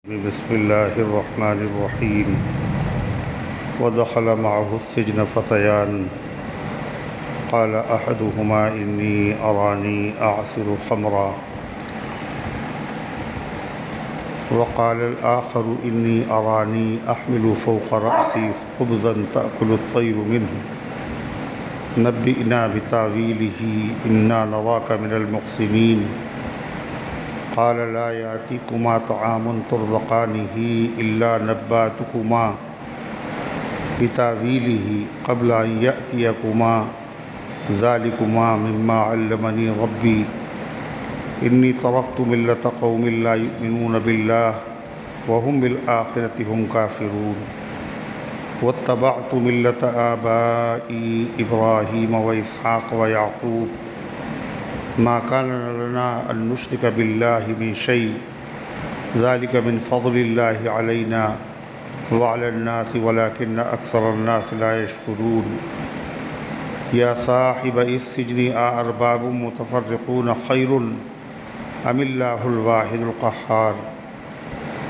بسم الله الرحمن الرحيم. ودخل معه السجن فتيان قال أحدهما إني أراني أعصر خمرا وقال الآخر إني أراني أحمل فوق رأسي خبزا تأكل الطير منه نبئنا بتأويله إنا نراك من المحسنين قال لا يأتيكما طعام ترزقانه إلا نبأتكما بتأويله قبل أن يأتيكما ذلكما مما علمني ربي إني تركت ملة قوم لا يؤمنون بالله وهم بالآخرة هم كافرون واتبعت ملة آبائي إبراهيم وإسحاق ويعقوب ما كان لنا أن نشرك بالله من شيء ذلك من فضل الله علينا وعلى الناس ولكن أكثر الناس لا يشكرون يا صاحب السجن أأرباب متفرقون خير أم الله الواحد القهار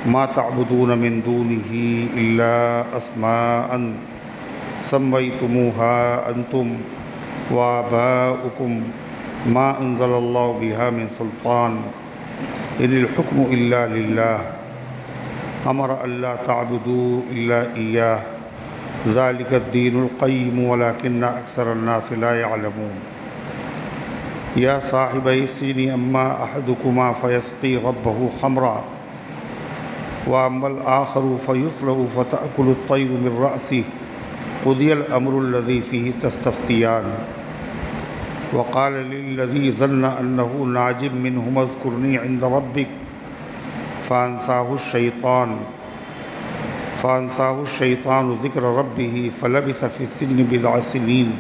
ما تعبدون من دونه إلا أسماء سميتموها أنتم وآباؤكم ما أنزل الله بها من سلطان إن الحكم إلا لله أمر ألا تعبدوا إلا إياه ذلك الدين القيم ولكن أكثر الناس لا يعلمون يا صاحبي السجن أما أحدكما فيسقي ربه خمرا وأما الآخر فيصلب فتأكل الطير من رأسه قضي الأمر الذي فيه تستفتيان وقال للذي ظن أنه ناج منهما اذكرني عند ربك فأنساه الشيطان ذكر ربه فلبث في السجن بضع سنين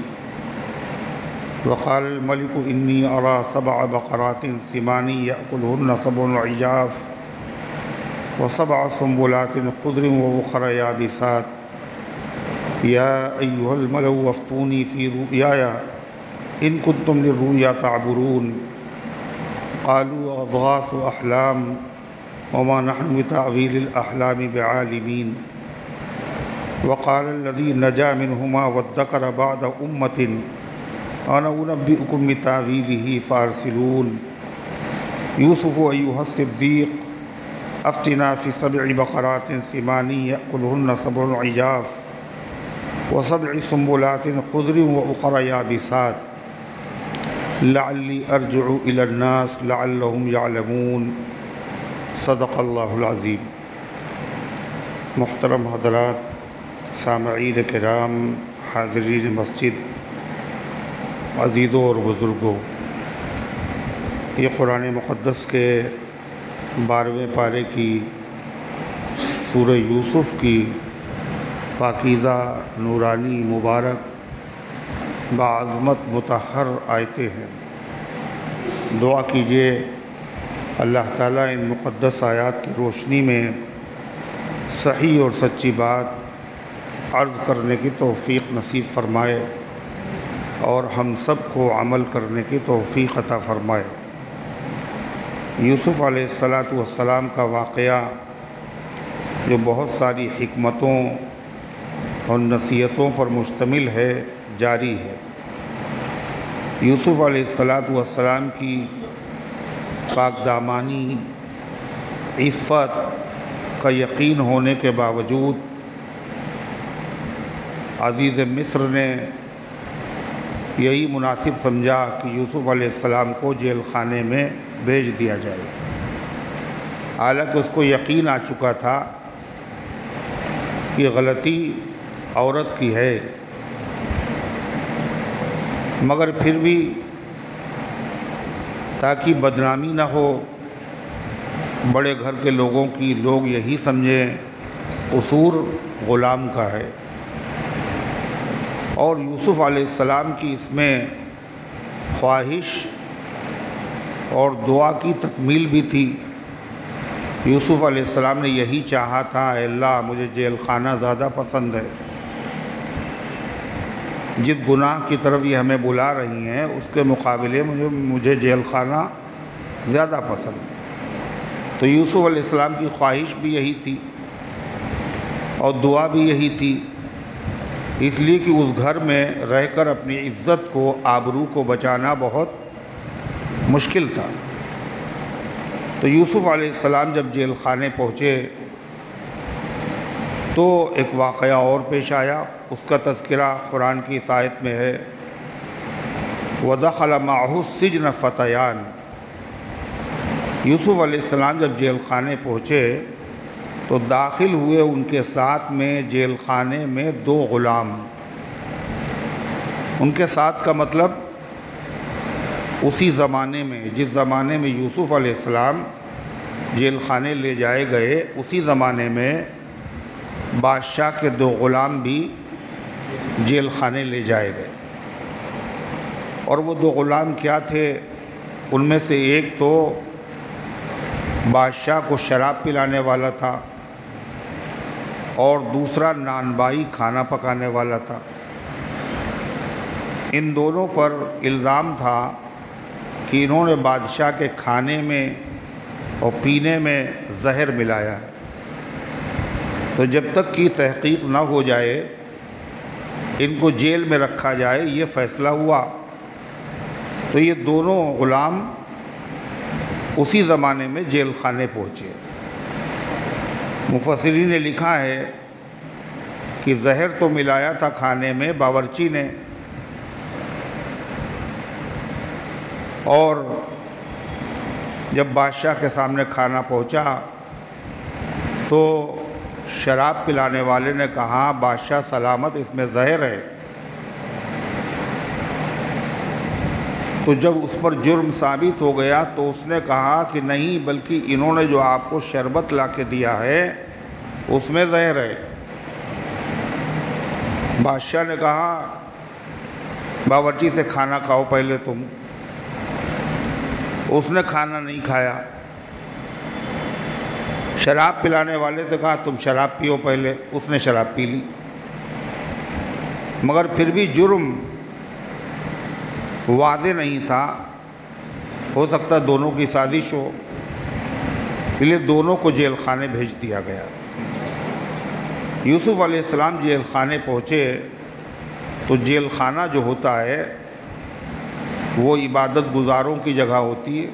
وقال الملك إني أرى 7 بقرات سمان يأكلهن 7 عجاف و7 سنبلات خضر وأخر يابسات يا أيها الملأ وافتوني في رؤياي إن كنتم للرؤيا تعبرون قالوا أضغاث أحلام وما نحن بتأويل الأحلام بعالمين وقال الذي نجا منهما وادكر بعد أمة أنا أنبئكم بتأويله فأرسلون يوسف أيها الصديق أفتنا في 7 بقرات سمان يأكلهن 7 عجاف و7 سنبلات خضر وأخر يابسات لعلی ارجع الی الناس لعلهم يعلمون صدق اللہ العظیم. محترم حضرات، سامعین کرام، حاضرین مسجد، عزیزوں اور بزرگوں، یہ قرآن مقدس کے 12ویں پارے کی سورہ یوسف کی پاکیزہ، نورانی، مبارک، بعظمت مطہر آیتیں ہیں. دعا کیجئے اللہ تعالیٰ ان مقدس آیات کی روشنی میں صحیح اور سچی بات عرض کرنے کی توفیق نصیب فرمائے اور ہم سب کو عمل کرنے کی توفیق عطا فرمائے. یوسف علیہ السلام کا واقعہ جو بہت ساری حکمتوں اور نصیحتوں پر مشتمل ہے، جاری ہے. یوسف علیہ السلام کی پاک دامانی، عفت کا یقین ہونے کے باوجود عزیز مصر نے یہی مناسب سمجھا کہ یوسف علیہ السلام کو جیل خانے میں بھیج دیا جائے. حالانکہ اس کو یقین آ چکا تھا کہ غلطی عورت کی ہے، مگر پھر بھی تاکہ بدنامی نہ ہو بڑے گھر کے لوگوں کی، لوگ یہی سمجھیں قصور غلام کا ہے. اور یوسف علیہ السلام کی اس میں خواہش اور دعا کی تکمیل بھی تھی. یوسف علیہ السلام نے یہی چاہا تھا، اے اللہ مجھے جیل خانہ زیادہ پسند ہے. جس گناہ کی طرف یہ ہمیں بلا رہی ہیں اس کے مقابلے میں مجھے جیل خانہ زیادہ پسند ہے. تو یوسف علیہ السلام کی خواہش بھی یہی تھی اور دعا بھی یہی تھی، اس لیے کہ اس گھر میں رہ کر اپنی عزت کو، آبرو کو بچانا بہت مشکل تھا۔ تو یوسف علیہ السلام جب جیل خانے پہنچے تو ایک واقعہ اور پیش آیا، اس کا تذکرہ قرآن کی اس آیت میں ہے، وَدَخَلَ مَعَهُ السِّجْنَ فَتَيَانِ۔ یوسف علیہ السلام جب جیل خانے پہنچے تو داخل ہوئے ان کے ساتھ میں جیل خانے میں 2 غلام۔ ان کے ساتھ کا مطلب اسی زمانے میں، جس زمانے میں یوسف علیہ السلام جیل خانے لے جائے گئے، اسی زمانے میں بادشاہ کے 2 غلام بھی جیل خانے لے جائے گئے۔ اور وہ 2 غلام کیا تھے؟ ان میں سے ایک تو بادشاہ کو شراب پلانے والا تھا اور دوسرا نانبائی کھانا پکانے والا تھا۔ ان دونوں پر الزام تھا کہ انہوں نے بادشاہ کے کھانے میں اور پینے میں زہر ملایا ہے۔ تو جب تک کی تحقیق نہ ہو جائے، ان کو جیل میں رکھا جائے، یہ فیصلہ ہوا۔ تو یہ دونوں غلام اسی زمانے میں جیل خانے پہنچے۔ مفسرین نے لکھا ہے کہ زہر تو ملایا تھا کھانے میں باورچی نے، اور جب بادشاہ کے سامنے کھانا پہنچا تو شراب پلانے والے نے کہا، بادشاہ سلامت، اس میں زہر ہے۔ تو جب اس پر جرم ثابت ہو گیا تو اس نے کہا کہ نہیں، بلکہ انہوں نے جو آپ کو شربت لا کے دیا ہے اس میں زہر ہے۔ بادشاہ نے کہا، باورچی سے کھانا کھاؤ پہلے تم۔ اس نے کھانا نہیں کھایا۔ شراب پلانے والے سے کہا، تم شراب پیو پہلے۔ اس نے شراب پی لی، مگر پھر بھی جرم واضح نہیں تھا، ہو سکتا دونوں کی سازش ہو، اس لیے دونوں کو جیل خانے بھیج دیا گیا۔ یوسف علیہ السلام جیل خانے پہنچے تو جیل خانہ جو ہوتا ہے وہ عبادت گزاروں کی جگہ ہوتی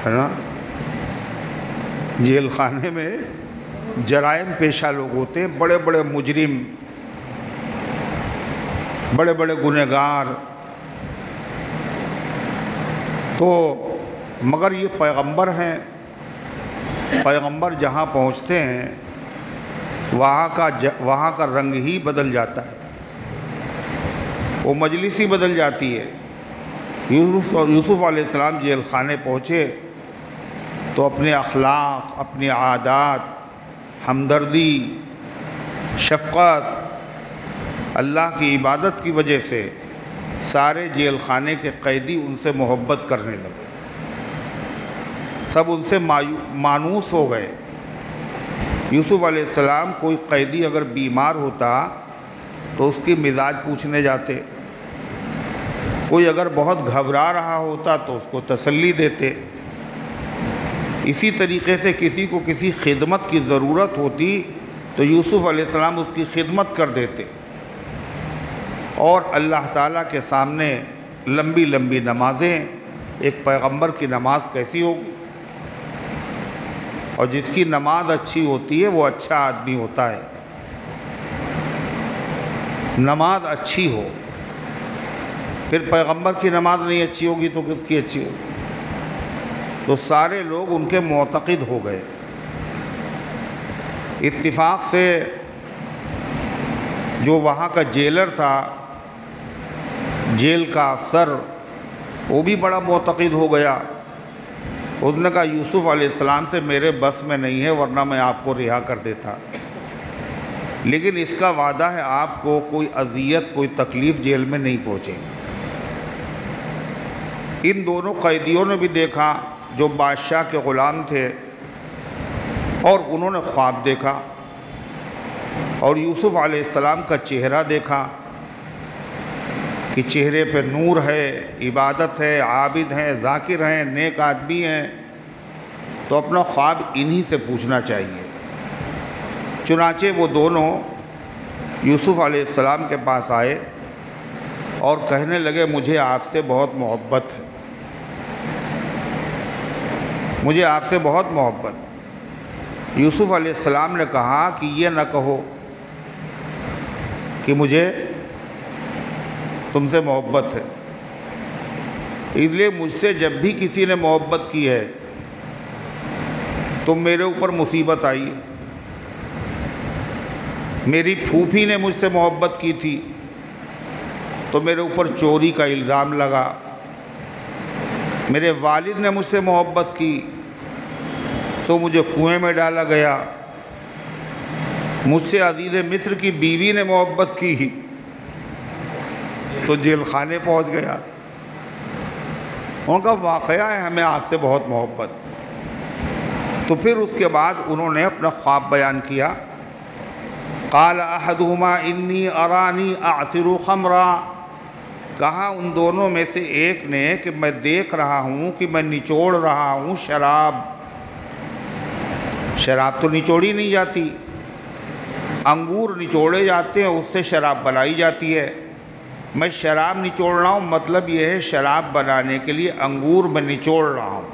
ہے نا۔ جیل خانے میں جرائم پیشہ لوگ ہوتے ہیں، بڑے بڑے مجرم، بڑے بڑے گنہگار۔ تو مگر یہ پیغمبر ہیں، پیغمبر جہاں پہنچتے ہیں وہاں کا رنگ ہی بدل جاتا ہے، وہ مجلس ہی بدل جاتی ہے۔ یوسف علیہ السلام جیل خانے پہنچے تو اپنے اخلاق، اپنی عادات، ہمدردی، شفقت، اللہ کی عبادت کی وجہ سے سارے جیل خانے کے قیدی ان سے محبت کرنے لگے، سب ان سے مانوس ہو گئے۔ یوسف علیہ السلام کوئی قیدی اگر بیمار ہوتا تو اس کی مزاج پوچھنے جاتے، کوئی اگر بہت گھبرا رہا ہوتا تو اس کو تسلی دیتے۔ اسی طریقے سے کسی کو کسی خدمت کی ضرورت ہوتی تو یوسف علیہ السلام اس کی خدمت کر دیتے۔ اور اللہ تعالیٰ کے سامنے لمبی لمبی نمازیں، ایک پیغمبر کی نماز کیسی ہوگی؟ اور جس کی نماز اچھی ہوتی ہے وہ اچھا آدمی ہوتا ہے۔ نماز اچھی ہو، پھر پیغمبر کی نماز نہیں اچھی ہوگی تو کس کی اچھی ہوگی؟ تو سارے لوگ ان کے معتقد ہو گئے۔ اتفاق سے جو وہاں کا جیلر تھا، جیل کا افسر، وہ بھی بڑا معتقد ہو گیا۔ اس نے کہا، یوسف علیہ السلام سے میرے بس میں نہیں ہے، ورنہ میں آپ کو رہا کر دیتا، لیکن اس کا وعدہ ہے آپ کو کوئی اذیت، کوئی تکلیف جیل میں نہیں پہنچے گی۔ ان دونوں قیدیوں نے بھی دیکھا جو بادشاہ کے غلام تھے، اور انہوں نے خواب دیکھا اور یوسف علیہ السلام کا چہرہ دیکھا کہ چہرے پہ نور ہے، عبادت ہے، عابد ہیں، ذاکر ہیں، نیک آدمی ہیں۔ تو اپنا خواب انہی سے پوچھنا چاہیے۔ چنانچہ وہ دونوں یوسف علیہ السلام کے پاس آئے اور کہنے لگے مجھے آپ سے بہت محبت ہے، مجھے آپ سے بہت محبت۔ یوسف علیہ السلام نے کہا کہ یہ نہ کہو کہ مجھے تم سے محبت ہے، اس لیے مجھ سے جب بھی کسی نے محبت کی ہے تو میرے اوپر مصیبت آئی۔ میری پھوپھی نے مجھ سے محبت کی تھی تو میرے اوپر چوری کا الزام لگا، میرے والد نے مجھ سے محبت کی تو مجھے کنویں میں ڈالا گیا، مجھ سے عزیز مصر کی بیوی نے محبت کی تو جیل خانے پہنچ گیا۔ ان کا واقعہ ہے ہمیں آپ سے بہت محبت۔ تو پھر اس کے بعد انہوں نے اپنا خواب بیان کیا۔ قال احدہما انی ارانی اعصر خمرا، کہا ان دونوں میں سے ایک نے کہ میں دیکھ رہا ہوں کہ میں نچوڑ رہا ہوں شراب۔ شراب تو نچوڑی نہیں جاتی، انگور نچوڑے جاتے ہیں، اس سے شراب بنائی جاتی ہے۔ میں شراب نچوڑ رہا ہوں، مطلب یہ ہے شراب بنانے کے لیے انگور میں نچوڑ رہا ہوں،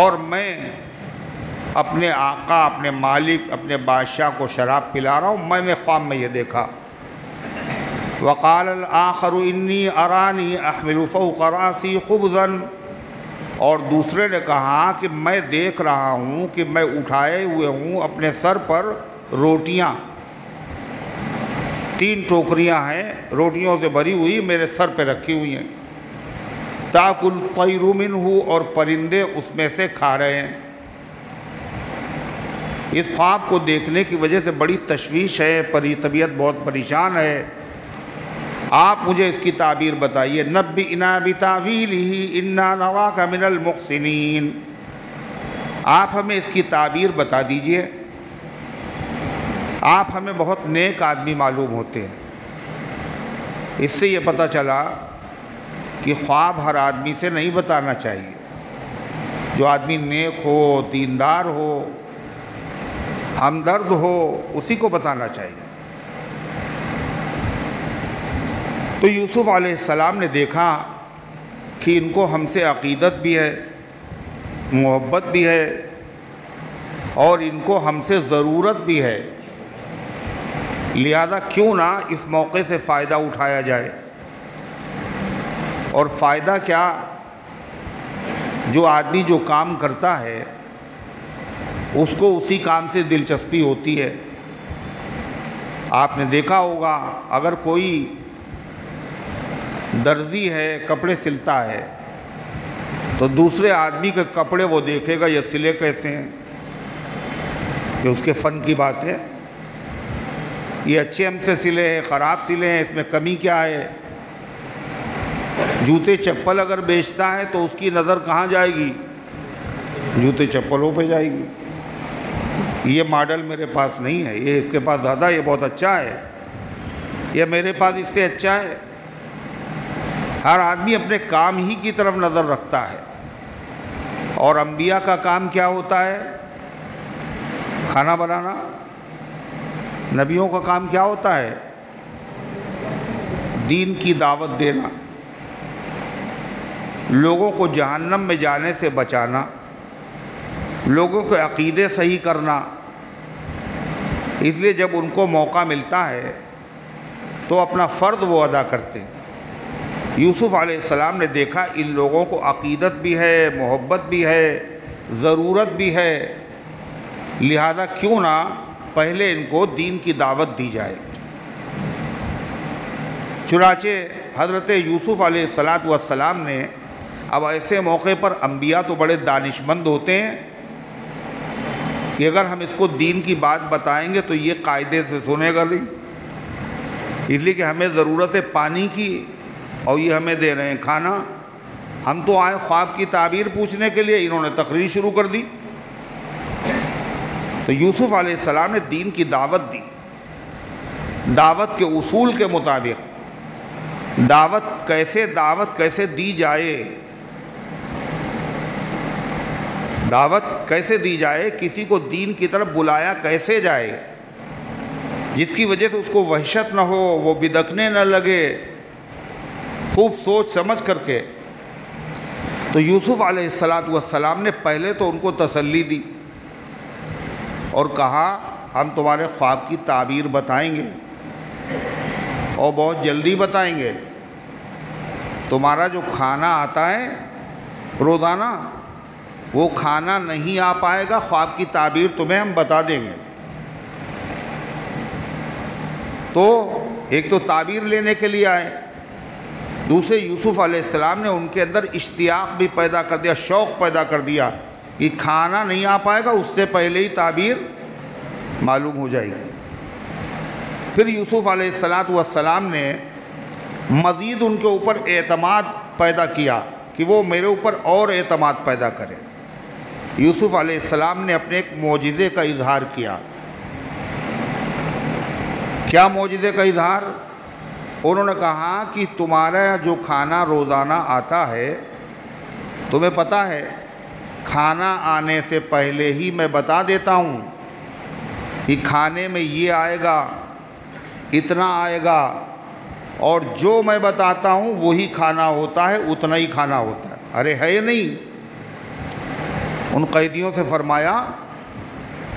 اور میں اپنے آقا، اپنے مالک، اپنے بادشاہ کو شراب پلا رہا ہوں۔ میں نے خواب میں یہ دیکھا۔ وقال الآخر انی ارانی احمل فوق راسی خبزا، اور دوسرے نے کہا کہ میں دیکھ رہا ہوں کہ میں اٹھائے ہوئے ہوں اپنے سر پر روٹیاں، 3 ٹوکریاں ہیں روٹیوں سے بھری ہوئی میرے سر پہ رکھی ہوئی ہیں۔ تاکل الطیر منہ، اور پرندے اس میں سے کھا رہے ہیں۔ اس خواب کو دیکھنے کی وجہ سے بڑی تشویش ہے، طبیعت بہت پریشان ہے۔ آپ مجھے اس کی تعبیر بتائیے۔ نبئنا بتاویلہ انا نراک من المحسنین، آپ ہمیں اس کی تعبیر بتا دیجئے۔ آپ ہمیں بہت نیک آدمی معلوم ہوتے ہیں۔ اس سے یہ پتہ چلا کہ خواب ہر آدمی سے نہیں بتانا چاہیے، جو آدمی نیک ہو، دیندار ہو، ہمدرد ہو، اسی کو بتانا چاہیے۔ تو یوسف علیہ السلام نے دیکھا کہ ان کو ہم سے عقیدت بھی ہے، محبت بھی ہے، اور ان کو ہم سے ضرورت بھی ہے، لہذا کیوں نہ اس موقع سے فائدہ اٹھایا جائے۔ اور فائدہ کیا، جو آدمی جو کام کرتا ہے اس کو اسی کام سے دلچسپی ہوتی ہے۔ آپ نے دیکھا ہوگا اگر کوئی درزی ہے، کپڑے سلتا ہے، تو دوسرے آدمی کے کپڑے وہ دیکھے گا یہ سلے کیسے ہیں، یہ اس کے فن کی بات ہے، یہ اچھے ہم سے سلے ہیں، خراب سلے ہیں، اس میں کمی کیا ہے۔ جوتے چپل اگر بیچتا ہے تو اس کی نظر کہاں جائے گی، جوتے چپلوں پہ جائے گی۔ یہ ماڈل میرے پاس نہیں ہے، یہ اس کے پاس زیادہ، یہ بہت اچھا ہے، یہ میرے پاس اس سے اچھا ہے۔ ہر آدمی اپنے کام ہی کی طرف نظر رکھتا ہے۔ اور انبیاء کا کام کیا ہوتا ہے؟ کھانا بنانا۔ نبیوں کا کام کیا ہوتا ہے؟ دین کی دعوت دینا، لوگوں کو جہنم میں جانے سے بچانا، لوگوں کے عقیدے صحیح کرنا۔ اس لیے جب ان کو موقع ملتا ہے تو اپنا فرض وہ ادا کرتے ہیں۔ یوسف علیہ السلام نے دیکھا ان لوگوں کو عقیدت بھی ہے، محبت بھی ہے، ضرورت بھی ہے، لہذا کیوں نہ پہلے ان کو دین کی دعوت دی جائے۔ چنانچہ حضرت یوسف علیہ السلام نے اب ایسے موقع پر، انبیاء تو بڑے دانشمند ہوتے ہیں کہ اگر ہم اس کو دین کی بات بتائیں گے تو یہ قاعدے سے سنے گا نہیں، اس لیے کہ ہمیں ضرورت ہے پانی کی اور یہ ہمیں دے رہے ہیں کھانا۔ ہم تو آئے خواب کی تعبیر پوچھنے کے لیے، انہوں نے تقریر شروع کر دی۔ تو یوسف علیہ السلام نے دین کی دعوت دی، دعوت کے اصول کے مطابق۔ دعوت کیسے دی جائے، دعوت کیسے دی جائے، کسی کو دین کی طرف بلایا کیسے جائے جس کی وجہ سے اس کو وحشت نہ ہو، وہ بدکنے نہ لگے، خوب سوچ سمجھ کر کے۔ تو یوسف علیہ السلام نے پہلے تو ان کو تسلی دی اور کہا ہم تمہارے خواب کی تعبیر بتائیں گے اور بہت جلدی بتائیں گے۔ تمہارا جو کھانا آتا ہے روزانہ وہ کھانا نہیں آ پائے گا، خواب کی تعبیر تمہیں ہم بتا دیں گے۔ تو ایک تو تعبیر لینے کے لیے آئے، دوسرے یوسف علیہ السلام نے ان کے اندر اشتیاق بھی پیدا کر دیا، شوق پیدا کر دیا کہ کھانا نہیں آ پائے گا، اس سے پہلے ہی تعبیر معلوم ہو جائے گی۔ پھر یوسف علیہ السلام نے مزید ان کے اوپر اعتماد پیدا کیا کہ وہ میرے اوپر اور اعتماد پیدا کرے۔ یوسف علیہ السلام نے اپنے ایک معجزے کا اظہار کیا۔ کیا معجزے کا اظہار؟ انہوں نے کہا کہ تمہارا جو کھانا روزانہ آتا ہے، تمہیں پتہ ہے کھانا آنے سے پہلے ہی میں بتا دیتا ہوں کہ کھانے میں یہ آئے گا، اتنا آئے گا، اور جو میں بتاتا ہوں وہی کھانا ہوتا ہے، اتنا ہی کھانا ہوتا ہے۔ ارے ہے نہیں؟ ان قیدیوں سے فرمایا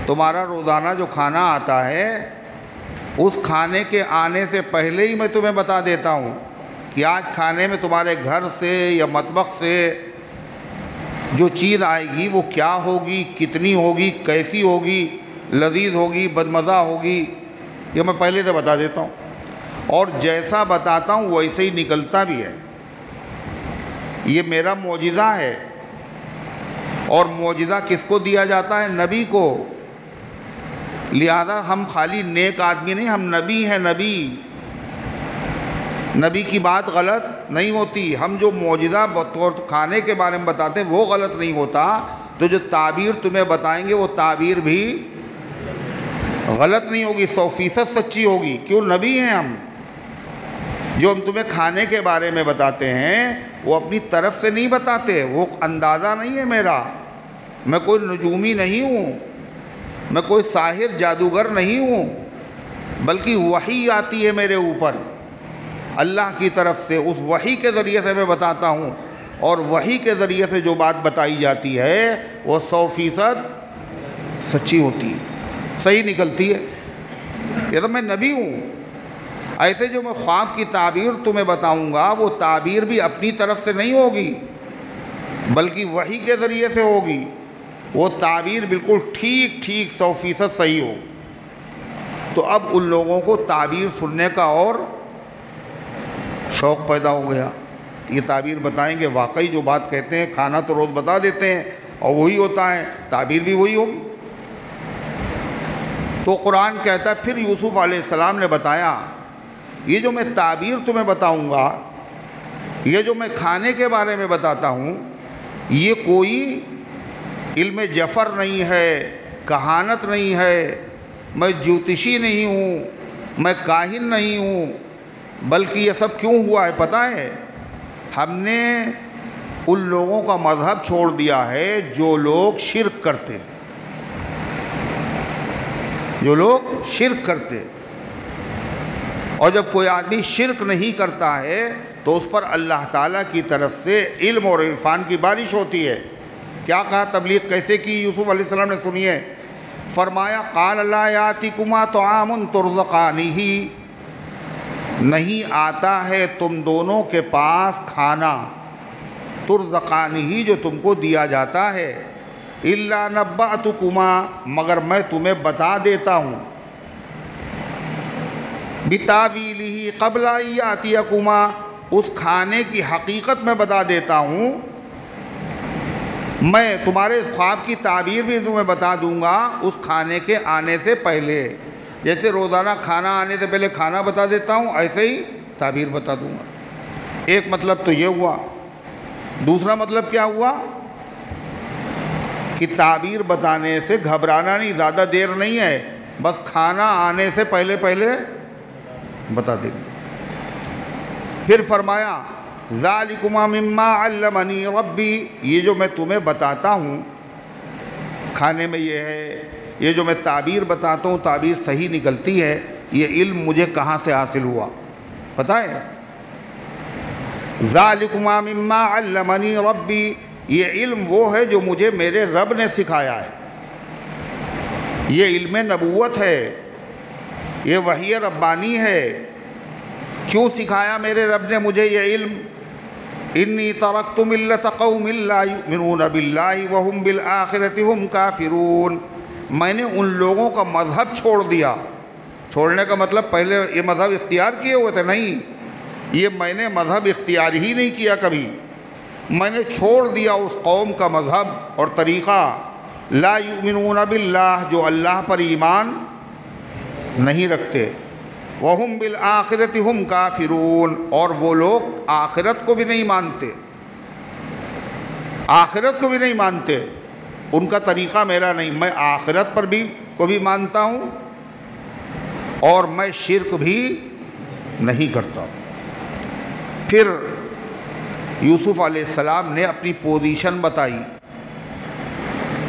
تمہارا روزانہ جو کھانا آتا ہے اس کھانے کے آنے سے پہلے ہی میں تمہیں بتا دیتا ہوں کہ آج کھانے میں تمہارے گھر سے یا مطبخ سے جو چیز آئے گی وہ کیا ہوگی، کتنی ہوگی، کیسی ہوگی، لذیذ ہوگی، بدمزہ ہوگی، یہ میں پہلے سے بتا دیتا ہوں، اور جیسا بتاتا ہوں ویسے ہی نکلتا بھی ہے۔ یہ میرا معجزہ ہے، اور معجزہ کس کو دیا جاتا ہے؟ نبی کو۔ لہذا ہم خالی نیک آدمی نہیں، ہم نبی ہیں۔ نبی کی بات غلط نہیں ہوتی۔ ہم جو معجزہ بطور کھانے کے بارے میں بتاتے ہیں وہ غلط نہیں ہوتا، تو جو تعبیر تمہیں بتائیں گے وہ تعبیر بھی غلط نہیں ہوگی، 100% سچی ہوگی۔ کیوں؟ نبی ہیں ہم۔ جو ہم تمہیں کھانے کے بارے میں بتاتے ہیں وہ اپنی طرف سے نہیں بتاتے، وہ اندازہ نہیں ہے میرا، میں کوئی نجومی نہیں ہوں، میں کوئی ساحر جادوگر نہیں ہوں، بلکہ وحی آتی ہے میرے اوپر اللہ کی طرف سے، اس وحی کے ذریعے سے میں بتاتا ہوں، اور وحی کے ذریعے سے جو بات بتائی جاتی ہے وہ 100% سچی ہوتی ہے، صحیح نکلتی ہے۔ یہ تو میں نبی ہوں۔ ایسے جو میں خواب کی تعبیر تمہیں بتاؤں گا وہ تعبیر بھی اپنی طرف سے نہیں ہوگی بلکہ وحی کے ذریعے سے ہوگی، وہ تعبیر بالکل ٹھیک 100% صحیح ہو۔ تو اب ان لوگوں کو تعبیر سننے کا اور شوق پیدا ہو گیا، یہ تعبیر بتائیں گے، واقعی جو بات کہتے ہیں کھانا تو روز بتا دیتے ہیں اور وہی ہوتا ہے، تعبیر بھی وہی ہوگی۔ تو قرآن کہتا ہے پھر یوسف علیہ السلام نے بتایا یہ جو میں تعبیر تمہیں بتاؤں گا، یہ جو میں کھانے کے بارے میں بتاتا ہوں، یہ کوئی علم جفر نہیں ہے، کہانت نہیں ہے، میں جوتشی نہیں ہوں، میں کاہن نہیں ہوں، بلکہ یہ سب کیوں ہوا ہے پتہ ہے؟ ہم نے ان لوگوں کا مذہب چھوڑ دیا ہے جو لوگ شرک کرتے، اور جب کوئی آدمی شرک نہیں کرتا ہے تو اس پر اللہ تعالیٰ کی طرف سے علم اور عرفان کی بارش ہوتی ہے۔ کیا کہا، تبلیغ کیسے کی یوسف علیہ السلام نے؟ سنیے، فرمایا قال لا یاتکما طعام ترزقانہ، نہیں آتا ہے تم دونوں کے پاس کھانا، ترزقانہ جو تم کو دیا جاتا ہے، الا نبأتکما مگر میں تمہیں بتا دیتا ہوں، بتاویلہ قبل ان یاتیکما اس کھانے کی حقیقت میں بتا دیتا ہوں، میں تمہارے خواب کی تعبیر بھی تمہیں بتا دوں گا اس کھانے کے آنے سے پہلے، جیسے روزانہ کھانا آنے سے پہلے کھانا بتا دیتا ہوں ایسے ہی تعبیر بتا دوں گا۔ ایک مطلب تو یہ ہوا، دوسرا مطلب کیا ہوا کہ تعبیر بتانے سے گھبرانا نہیں، زیادہ دیر نہیں ہے، بس کھانا آنے سے پہلے بتا دیں گے۔ پھر فرمایا ذالکما مما علمنی ربی، یہ جو میں تمہیں بتاتا ہوں کھانے میں یہ ہے، یہ جو میں تعبیر بتاتا ہوں تعبیر صحیح نکلتی ہے، یہ علم مجھے کہاں سے حاصل ہوا پتہ ہے؟ ذالکم مما علمنی ربی، یہ علم وہ ہے جو مجھے میرے رب نے سکھایا ہے، یہ علم نبوت ہے، یہ وحی ربانی ہے۔ کیوں سکھایا میرے رب نے مجھے یہ علم؟ انی ترکت ملۃ قوم لا یؤمنون باللہ وہم بالآخرۃ ہم کافرون، میں نے ان لوگوں کا مذہب چھوڑ دیا۔ چھوڑنے کا مطلب پہلے یہ مذہب اختیار کیے ہوئے تھے؟ نہیں، یہ میں نے مذہب اختیار ہی نہیں کیا کبھی، میں نے چھوڑ دیا اس قوم کا مذہب اور طریقہ، لا یؤمنون باللہ، جو اللہ پر ایمان نہیں رکھتے، وہم بالآخرۃ ہم کافرون، اور وہ لوگ آخرت کو بھی نہیں مانتے، آخرت کو بھی نہیں مانتے، ان کا طریقہ میرا نہیں، میں آخرت پر بھی کو بھی مانتا ہوں اور میں شرک بھی نہیں کرتا ہوں۔ پھر یوسف علیہ السلام نے اپنی پوزیشن بتائی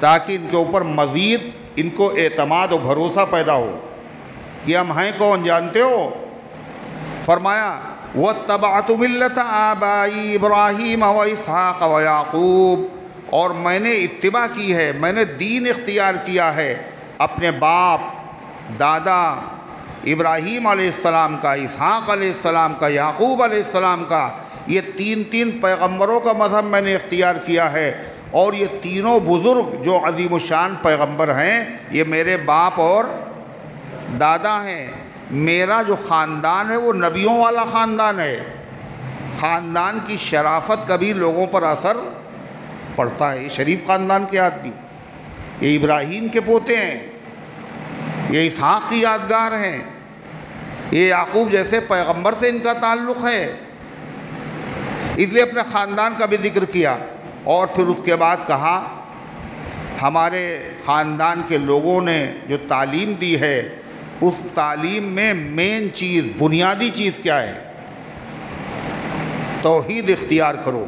تاکہ ان کے اوپر مزید ان کو اعتماد و بھروسہ پیدا ہو کہ ہم ہیں کون جانتے ہو؟ فرمایا وَاتَّبَعْتُ مِلَّةَ آبَائِي إِبْرَاهِيمَ وَإِسْحَاقَ وَيَعْقُوبَ، اور میں نے اتباع کی ہے، میں نے دین اختیار کیا ہے اپنے باپ دادا ابراہیم علیہ السلام کا، اسحاق علیہ السلام کا، یعقوب علیہ السلام کا، یہ تین پیغمبروں کا مذہب میں نے اختیار کیا ہے، اور یہ تینوں بزرگ جو عظیم الشان پیغمبر ہیں یہ میرے باپ اور دادا ہیں۔ میرا جو خاندان ہے وہ نبیوں والا خاندان ہے، خاندان کی شرافت کا بھی لوگوں پر اثر پڑتا ہے۔ یہ شریف خاندان کے آدمی، یہ ابراہیم کے پوتے ہیں، یہ اسحاق کی یادگار ہیں، یہ یعقوب جیسے پیغمبر سے ان کا تعلق ہے، اس لیے اپنے خاندان کا بھی ذکر کیا۔ اور پھر اس کے بعد کہا ہمارے خاندان کے لوگوں نے جو تعلیم دی ہے اس تعلیم میں مین چیز، بنیادی چیز کیا ہے؟ توحید اختیار کرو،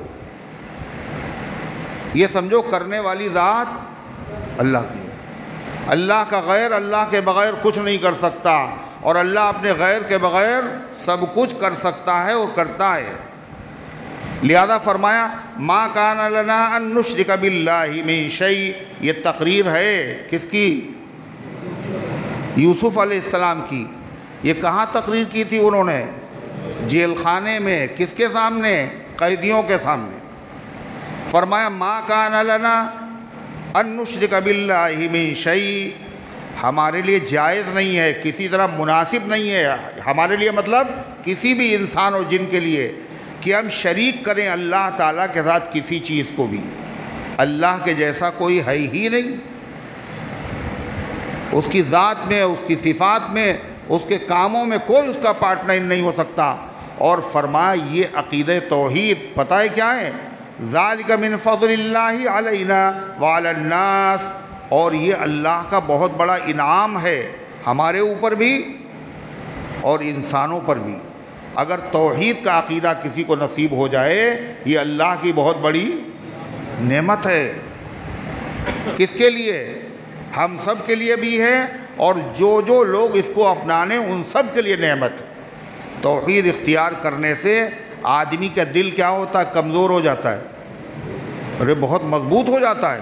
یہ سمجھو کرنے والی ذات اللہ کی ہے، اللہ کا غیر اللہ کے بغیر کچھ نہیں کر سکتا، اور اللہ اپنے غیر کے بغیر سب کچھ کر سکتا ہے اور کرتا ہے۔ لہذا فرمایا ما کان لنا ان نشرک باللہ من شیء، یہ تقریر ہے کس کی؟ یوسف علیہ السلام کی۔ یہ کہاں تقریر کی تھی انہوں نے؟ جیل خانے میں، کس کے سامنے؟ قیدیوں کے سامنے۔ فرمایا ما کان لنا ان نشرک باللہ من شیء، ہمارے لیے جائز نہیں ہے، کسی طرح مناسب نہیں ہے ہمارے لیے، مطلب کسی بھی انسان اور جن کے لیے، کہ ہم شریک کریں اللہ تعالیٰ کے ساتھ کسی چیز کو بھی۔ اللہ کے جیسا کوئی ہے ہی نہیں، اس کی ذات میں، اس کی صفات میں، اس کے کاموں میں کوئی اس کا پارٹنر نہیں ہو سکتا۔ اور فرمایا یہ عقیدہ توحید پتہ ہے کیا ہے؟ ذالک من فضل اللہ علینا وعلی الناس، اور یہ اللہ کا بہت بڑا انعام ہے ہمارے اوپر بھی اور انسانوں پر بھی۔ اگر توحید کا عقیدہ کسی کو نصیب ہو جائے یہ اللہ کی بہت بڑی نعمت ہے۔ کس کے لیے؟ ہم سب کے لیے بھی ہے، اور جو لوگ اس کو اپنانے ان سب کے لیے نعمت۔ توحید اختیار کرنے سے آدمی کا دل کیا ہوتا ہے؟ کمزور ہو جاتا ہے، ارے بہت مضبوط ہو جاتا ہے۔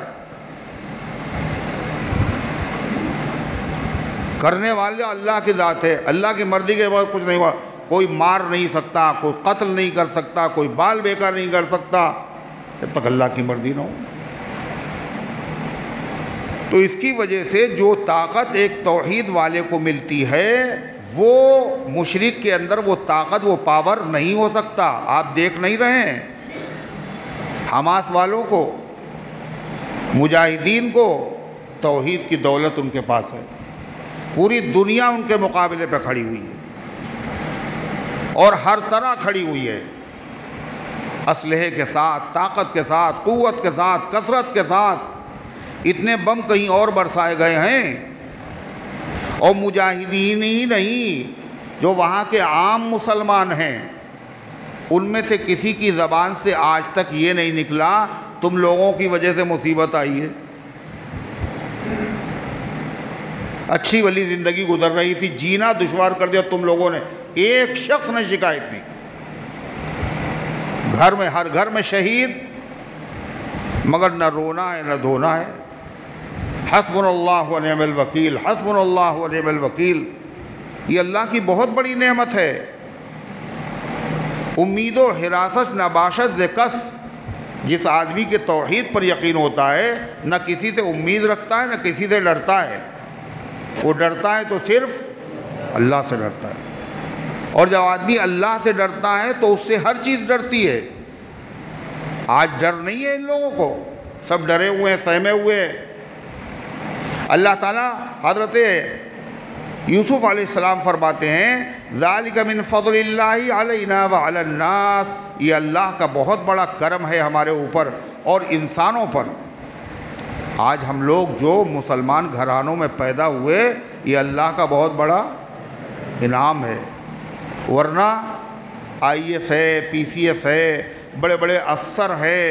کرنے والے اللہ کی ذات ہے، اللہ کی مرضی کے بعد کچھ نہیں ہوا، کوئی مار نہیں سکتا، کوئی قتل نہیں کر سکتا، کوئی بال بیکار نہیں کر سکتا جب تک اللہ کی مرضی نہ ہو۔ تو اس کی وجہ سے جو طاقت ایک توحید والے کو ملتی ہے وہ مشرک کے اندر وہ طاقت، وہ پاور نہیں ہو سکتا۔ آپ دیکھ نہیں رہے ہیں حماس والوں کو، مجاہدین کو، توحید کی دولت ان کے پاس ہے، پوری دنیا ان کے مقابلے پہ کھڑی ہوئی ہے اور ہر طرح کھڑی ہوئی ہے، اسلحے کے ساتھ، طاقت کے ساتھ، قوت کے ساتھ، کثرت کے ساتھ۔ اتنے بم کہیں اور برسائے گئے ہیں، اور مجاہدین ہی نہیں، جو وہاں کے عام مسلمان ہیں ان میں سے کسی کی زبان سے آج تک یہ نہیں نکلا تم لوگوں کی وجہ سے مصیبت آئی ہے۔ اچھی والی زندگی گزر رہی تھی، جینا دشوار کر دیا تم لوگوں نے، ایک شخص نے شکایت نہیں، گھر میں ہر گھر میں شہید، مگر نہ رونا ہے نہ دھونا ہے۔ حسبنا اللہ و نعم الوکیل، حسبنا اللہ و نعم الوکیل، یہ اللہ کی بہت بڑی نعمت ہے۔ امید و حراست نباشت ز کس، جس آدمی کے توحید پر یقین ہوتا ہے نہ کسی سے امید رکھتا ہے نہ کسی سے ڈرتا ہے، وہ ڈرتا ہے تو صرف اللہ سے ڈرتا ہے، اور جب آدمی اللہ سے ڈرتا ہے تو اس سے ہر چیز ڈرتی ہے۔ آج ڈر نہیں ہے ان لوگوں کو، سب ڈرے ہوئے ہیں، سہمے ہوئے ہیں۔ اللہ تعالیٰ حضرت یوسف علیہ السلام فرماتے ہیں ذالک من فضل اللہ علینا وعلی الناس، یہ اللہ کا بہت بڑا کرم ہے ہمارے اوپر اور انسانوں پر۔ آج ہم لوگ جو مسلمان گھرانوں میں پیدا ہوئے، یہ اللہ کا بہت بڑا انعام ہے، ورنہ آئی ایس ہے، پی سی ایس ہے، بڑے بڑے افسر ہیں،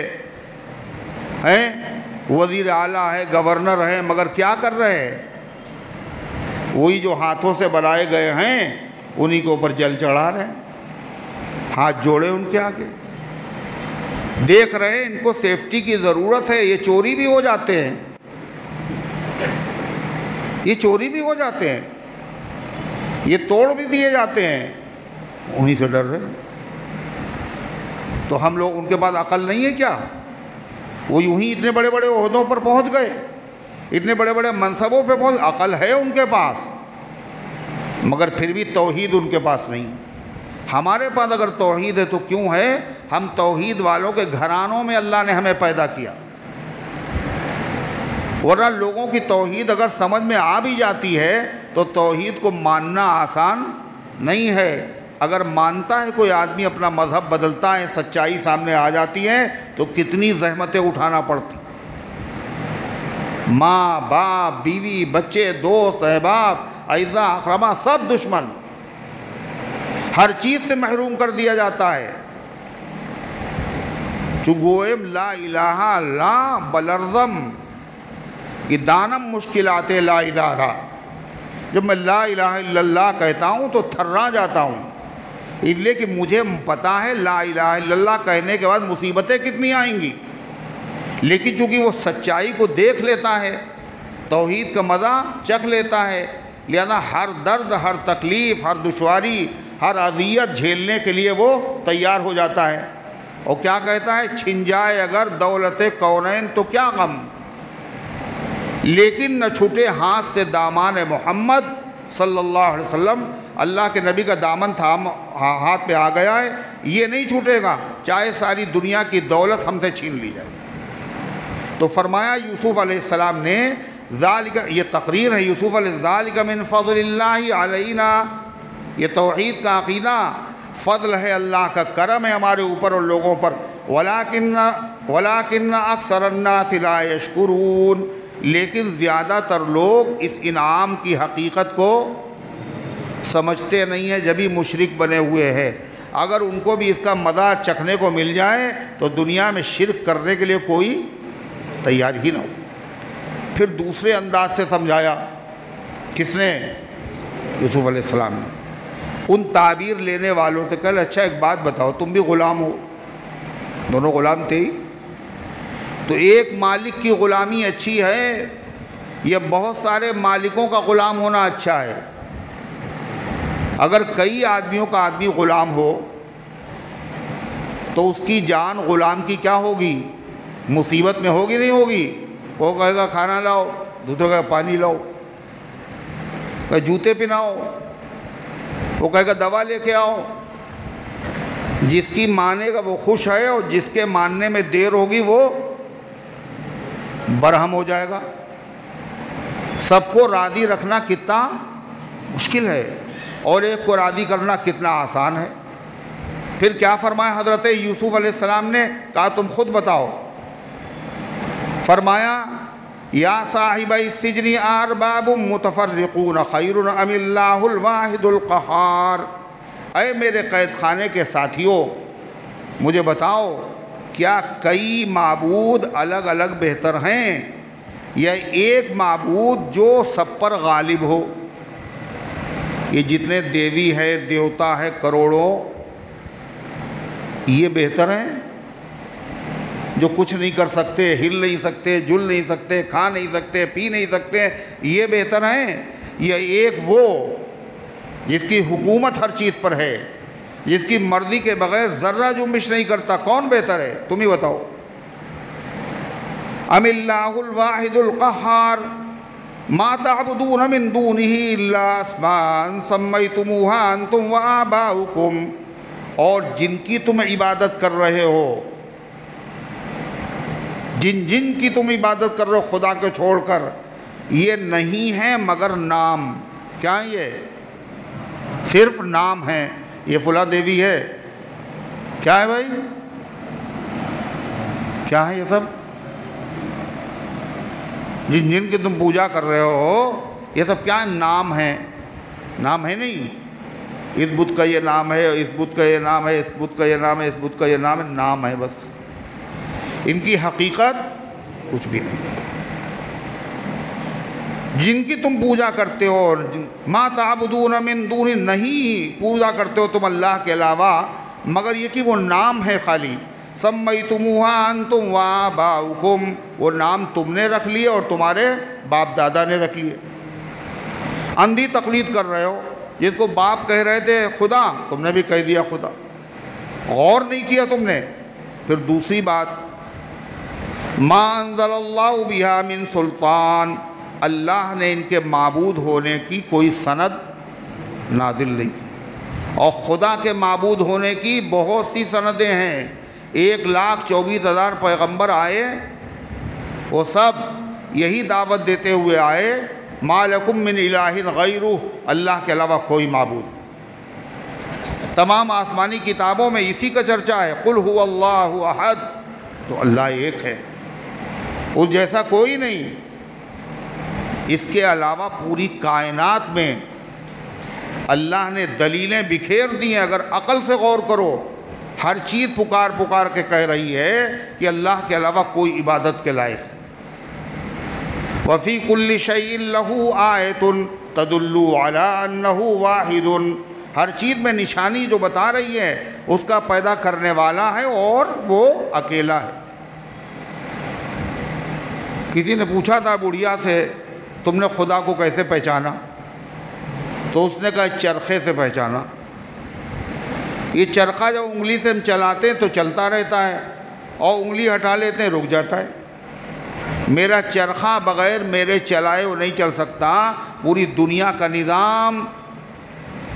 وزیر اعلیٰ ہے، گورنر ہے، مگر کیا کر رہے ہیں؟ وہی جو ہاتھوں سے بنائے گئے ہیں انہی کے اوپر جل چڑھا رہے ہیں، ہاتھ جوڑے ان کے آگے، دیکھ رہے ہیں ان کو سیفٹی کی ضرورت ہے، یہ چوری بھی ہو جاتے ہیں، یہ چوری بھی ہو جاتے ہیں، یہ توڑ بھی دیے جاتے ہیں، انہی سے ڈر رہے ہیں۔ تو ہم لوگ، ان کے پاس عقل نہیں ہے کیا؟ وہ یوں ہی اتنے بڑے بڑے عہدوں پر پہنچ گئے، اتنے بڑے بڑے منصبوں پہ پہنچ، عقل ہے ان کے پاس، مگر پھر بھی توحید ان کے پاس نہیں۔ ہمارے پاس اگر توحید ہے تو کیوں ہے؟ ہم توحید والوں کے گھرانوں میں اللہ نے ہمیں پیدا کیا، ورنہ لوگوں کی توحید اگر سمجھ میں آ بھی جاتی ہے تو توحید کو ماننا آسان نہیں ہے۔ اگر مانتا ہے کوئی آدمی، اپنا مذہب بدلتا ہے، سچائی سامنے آ جاتی ہے تو کتنی زحمتیں اٹھانا پڑتی، ماں باپ، بیوی، بچے، دوست، احباب، اعزاء، اقربا، سب دشمن، ہر چیز سے محروم کر دیا جاتا ہے۔ چگوئم لا الہ لا بلرزم کہ دانم مشکلات لا الہ، جب میں لا الہ الا اللہ کہتا ہوں تو تھرا جاتا ہوں، اس لیے کہ مجھے پتا ہے لا الہ الا اللہ کہنے کے بعد مصیبتیں کتنی آئیں گی، لیکن چونکہ وہ سچائی کو دیکھ لیتا ہے، توحید کا مزہ چکھ لیتا ہے، لہذا ہر درد، ہر تکلیف، ہر دشواری، ہر اذیت جھیلنے کے لیے وہ تیار ہو جاتا ہے۔ اور کیا کہتا ہے؟ چھن جائے اگر دولت کونین تو کیا غم، لیکن نہ چھوٹے ہاتھ سے دامان محمد صلی اللہ علیہ وسلم، اللہ کے نبی کا دامن تھا، ہاتھ پہ آ گیا ہے، یہ نہیں چھوٹے گا چاہے ساری دنیا کی دولت ہم سے چھین لی جائے۔ تو فرمایا یوسف علیہ السلام نے، ذالک، یہ تقریر ہے یوسف علیہ، ذالک من فضل اللہ علینا، یہ توحید کا عقیدہ، فضل ہے اللہ کا، کرم ہے ہمارے اوپر اور لوگوں پر، ولیکن اکثر الناس لا یشکرون، لیکن زیادہ تر لوگ اس انعام کی حقیقت کو سمجھتے نہیں ہیں، جبھی مشرک بنے ہوئے ہیں۔ اگر ان کو بھی اس کا مزہ چکھنے کو مل جائے تو دنیا میں شرک کرنے کے لیے کوئی تیار ہی نہ ہو۔ پھر دوسرے انداز سے سمجھایا، کس نے؟ یوسف علیہ السلام نے۔ ان تعبیر لینے والوں سے کہا، اچھا ایک بات بتاؤ، تم بھی غلام ہو، دونوں غلام تھے ہی، تو ایک مالک کی غلامی اچھی ہے یا بہت سارے مالکوں کا غلام ہونا اچھا ہے؟ اگر کئی آدمیوں کا آدمی غلام ہو تو اس کی جان غلام کی کیا ہوگی؟ مصیبت میں ہوگی نہیں ہوگی؟ وہ کہے گا کھانا لاؤ، دوسرا کہے گا پانی لاؤ، کہے جوتے پہناؤ، وہ کہے گا دوا لے کے آؤ۔ جس کی مانے گا وہ خوش ہے، اور جس کے ماننے میں دیر ہوگی وہ برہم ہو جائے گا۔ سب کو راضی رکھنا کتنا مشکل ہے، اور ایک کو راضی کرنا کتنا آسان ہے۔ پھر کیا فرمایا حضرت یوسف علیہ السلام نے؟ کہا تم خود بتاؤ۔ فرمایا یا صاحب السجن ارباب متفرقون خیر ام اللہ الواحد القہار، اے میرے قید خانے کے ساتھیوں، مجھے بتاؤ کیا کئی معبود الگ الگ بہتر ہیں یا ایک معبود جو سب پر غالب ہو؟ یہ جتنے دیوی ہے دیوتا ہے کروڑوں، یہ بہتر ہیں جو کچھ نہیں کر سکتے، ہل نہیں سکتے، جل نہیں سکتے، کھا نہیں سکتے، پی نہیں سکتے، یہ بہتر ہیں؟ یا ایک وہ جس کی حکومت ہر چیز پر ہے، جس کی مرضی کے بغیر ذرہ جنبش نہیں کرتا، کون بہتر ہے؟ تم ہی بتاؤ۔ ام اللہ الواحد القہار ما تعبدون من دونہ الا اسماء سمیتموها انتم وآباؤکم، اور جن کی تم عبادت کر رہے ہو، جن کی تم عبادت کر رہے ہو خدا کو چھوڑ کر، یہ نہیں ہے مگر نام۔ کیا ہے یہ؟ صرف نام ہے۔ یہ فلاں دیوی ہے، کیا ہے بھائی؟ کیا ہے یہ سب؟ جن کی تم پوجا کر رہے ہو یہ سب کیا ہے؟ نام ہے۔ نام ہے نہیں، اس بت کا یہ نام ہے، اس بت کا یہ نام ہے، اس بت کا یہ نام ہے، اس بت کا یہ نام ہے، نام ہے بس۔ ان کی حقیقت کچھ بھی نہیں۔ جن کی تم پوجا کرتے ہو، ما تعبدون من دون، نہیں پوجا کرتے ہو تم اللہ کے علاوہ مگر یہ کہ وہ نام ہے خالی۔ سمیتموها انتم وآباؤکم، وہ نام تم نے رکھ لیے اور تمہارے باپ دادا نے رکھ لیے۔ اندھی تقلید کر رہے ہو، جس کو باپ کہہ رہے تھے خدا، تم نے بھی کہہ دیا خدا، غور نہیں کیا تم نے۔ پھر دوسری بات، ما انزل اللہ بہا من سلطان، اللہ نے ان کے معبود ہونے کی کوئی سند نازل نہیں کی، اور خدا کے معبود ہونے کی بہت سی سندیں ہیں۔ 1,24,000 پیغمبر آئے، وہ سب یہی دعوت دیتے ہوئے آئے، ما لکم من الہ غیرہ، اللہ کے علاوہ کوئی معبود نہیں۔ تمام آسمانی کتابوں میں اسی کا چرچا ہے، قل هو اللہ احد، تو اللہ ایک ہے، اس جیسا کوئی نہیں۔ اس کے علاوہ پوری کائنات میں اللہ نے دلیلیں بکھیر دی ہیں، اگر عقل سے غور کرو، ہر چیز پکار پکار کے کہہ رہی ہے کہ اللہ کے علاوہ کوئی عبادت کے لائق ہے۔ وَفِي كُلِّ شَيْءٍ لَهُ آیَةٌ تَدُلُّ عَلَىٰ أَنَّهُ وَاحِدٌ، ہر چیز میں نشانی جو بتا رہی ہے اس کا پیدا کرنے والا ہے اور وہ اکیلا ہے۔ کسی نے پوچھا تھا بڑھیا سے، تم نے خدا کو کیسے پہچانا؟ تو اس نے کہا چرخے سے پہچانا۔ یہ چرخہ جب انگلی سے ہم چلاتے ہیں تو چلتا رہتا ہے، اور انگلی ہٹا لیتے ہیں رک جاتا ہے۔ میرا چرخہ بغیر میرے چلائے وہ نہیں چل سکتا، پوری دنیا کا نظام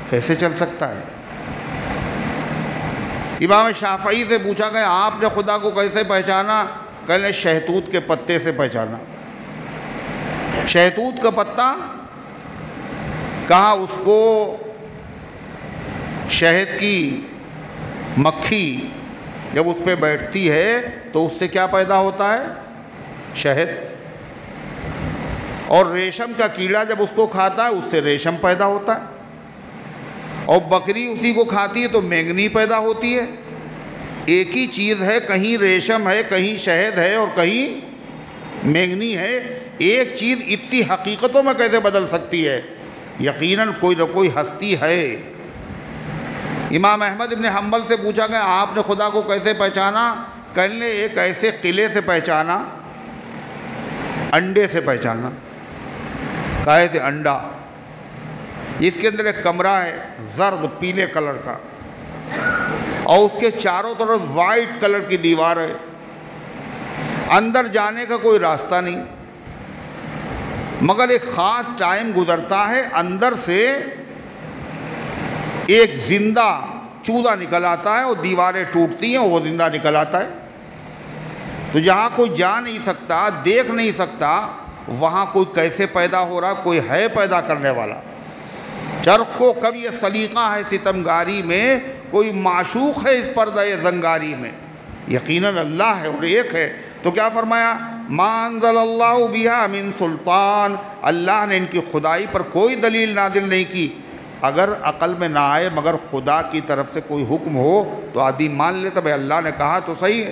کیسے چل سکتا ہے؟ امام شافعی سے پوچھا گیا آپ نے خدا کو کیسے پہچانا؟ کہنے شہتوت کے پتے سے پہچانا۔ شہتوت کا پتا، کہا اس کو شہد کی مکھی جب اس پہ بیٹھتی ہے تو اس سے کیا پیدا ہوتا ہے؟ شہد۔ اور ریشم کا کیڑا جب اس کو کھاتا ہے اس سے ریشم پیدا ہوتا ہے، اور بکری اسی کو کھاتی ہے تو مینگنی پیدا ہوتی ہے۔ ایک ہی چیز ہے، کہیں ریشم ہے، کہیں شہد ہے اور کہیں مینگنی ہے۔ ایک چیز اتنی حقیقتوں میں کیسے بدل سکتی ہے؟ یقیناً کوئی نہ کوئی ہستی ہے۔ امام احمد ابن حنبل سے پوچھا گیا آپ نے خدا کو کیسے پہچانا؟ کہنے ایک ایسے قلعے سے پہچانا، انڈے سے پہچانا۔ کہے تھے انڈا، اس کے اندر ایک کمرہ ہے زرد پیلے کلر کا، اور اس کے چاروں طرف وائٹ کلر کی دیوار ہے، اندر جانے کا کوئی راستہ نہیں، مگر ایک خاص ٹائم گزرتا ہے، اندر سے ایک زندہ چوزا نکل آتا ہے، اور دیواریں ٹوٹتی ہیں، وہ زندہ نکل آتا ہے۔ تو جہاں کوئی جا نہیں سکتا، دیکھ نہیں سکتا، وہاں کوئی کیسے پیدا ہو رہا؟ کوئی ہے پیدا کرنے والا۔ چرخ کو کب یہ سلیقہ ہے ستمگاری میں، کوئی معشوق ہے اس پردہ زنگاری میں، یقیناً اللہ ہے اور ایک ہے۔ تو کیا فرمایا؟ ما انزل اللہ بہا من سلطان، اللہ نے ان کی خدائی پر کوئی دلیل نازل نہیں کی۔ اگر عقل میں نہ آئے مگر خدا کی طرف سے کوئی حکم ہو تو آدمی مان لیتا، بھائی اللہ نے کہا تو صحیح ہے۔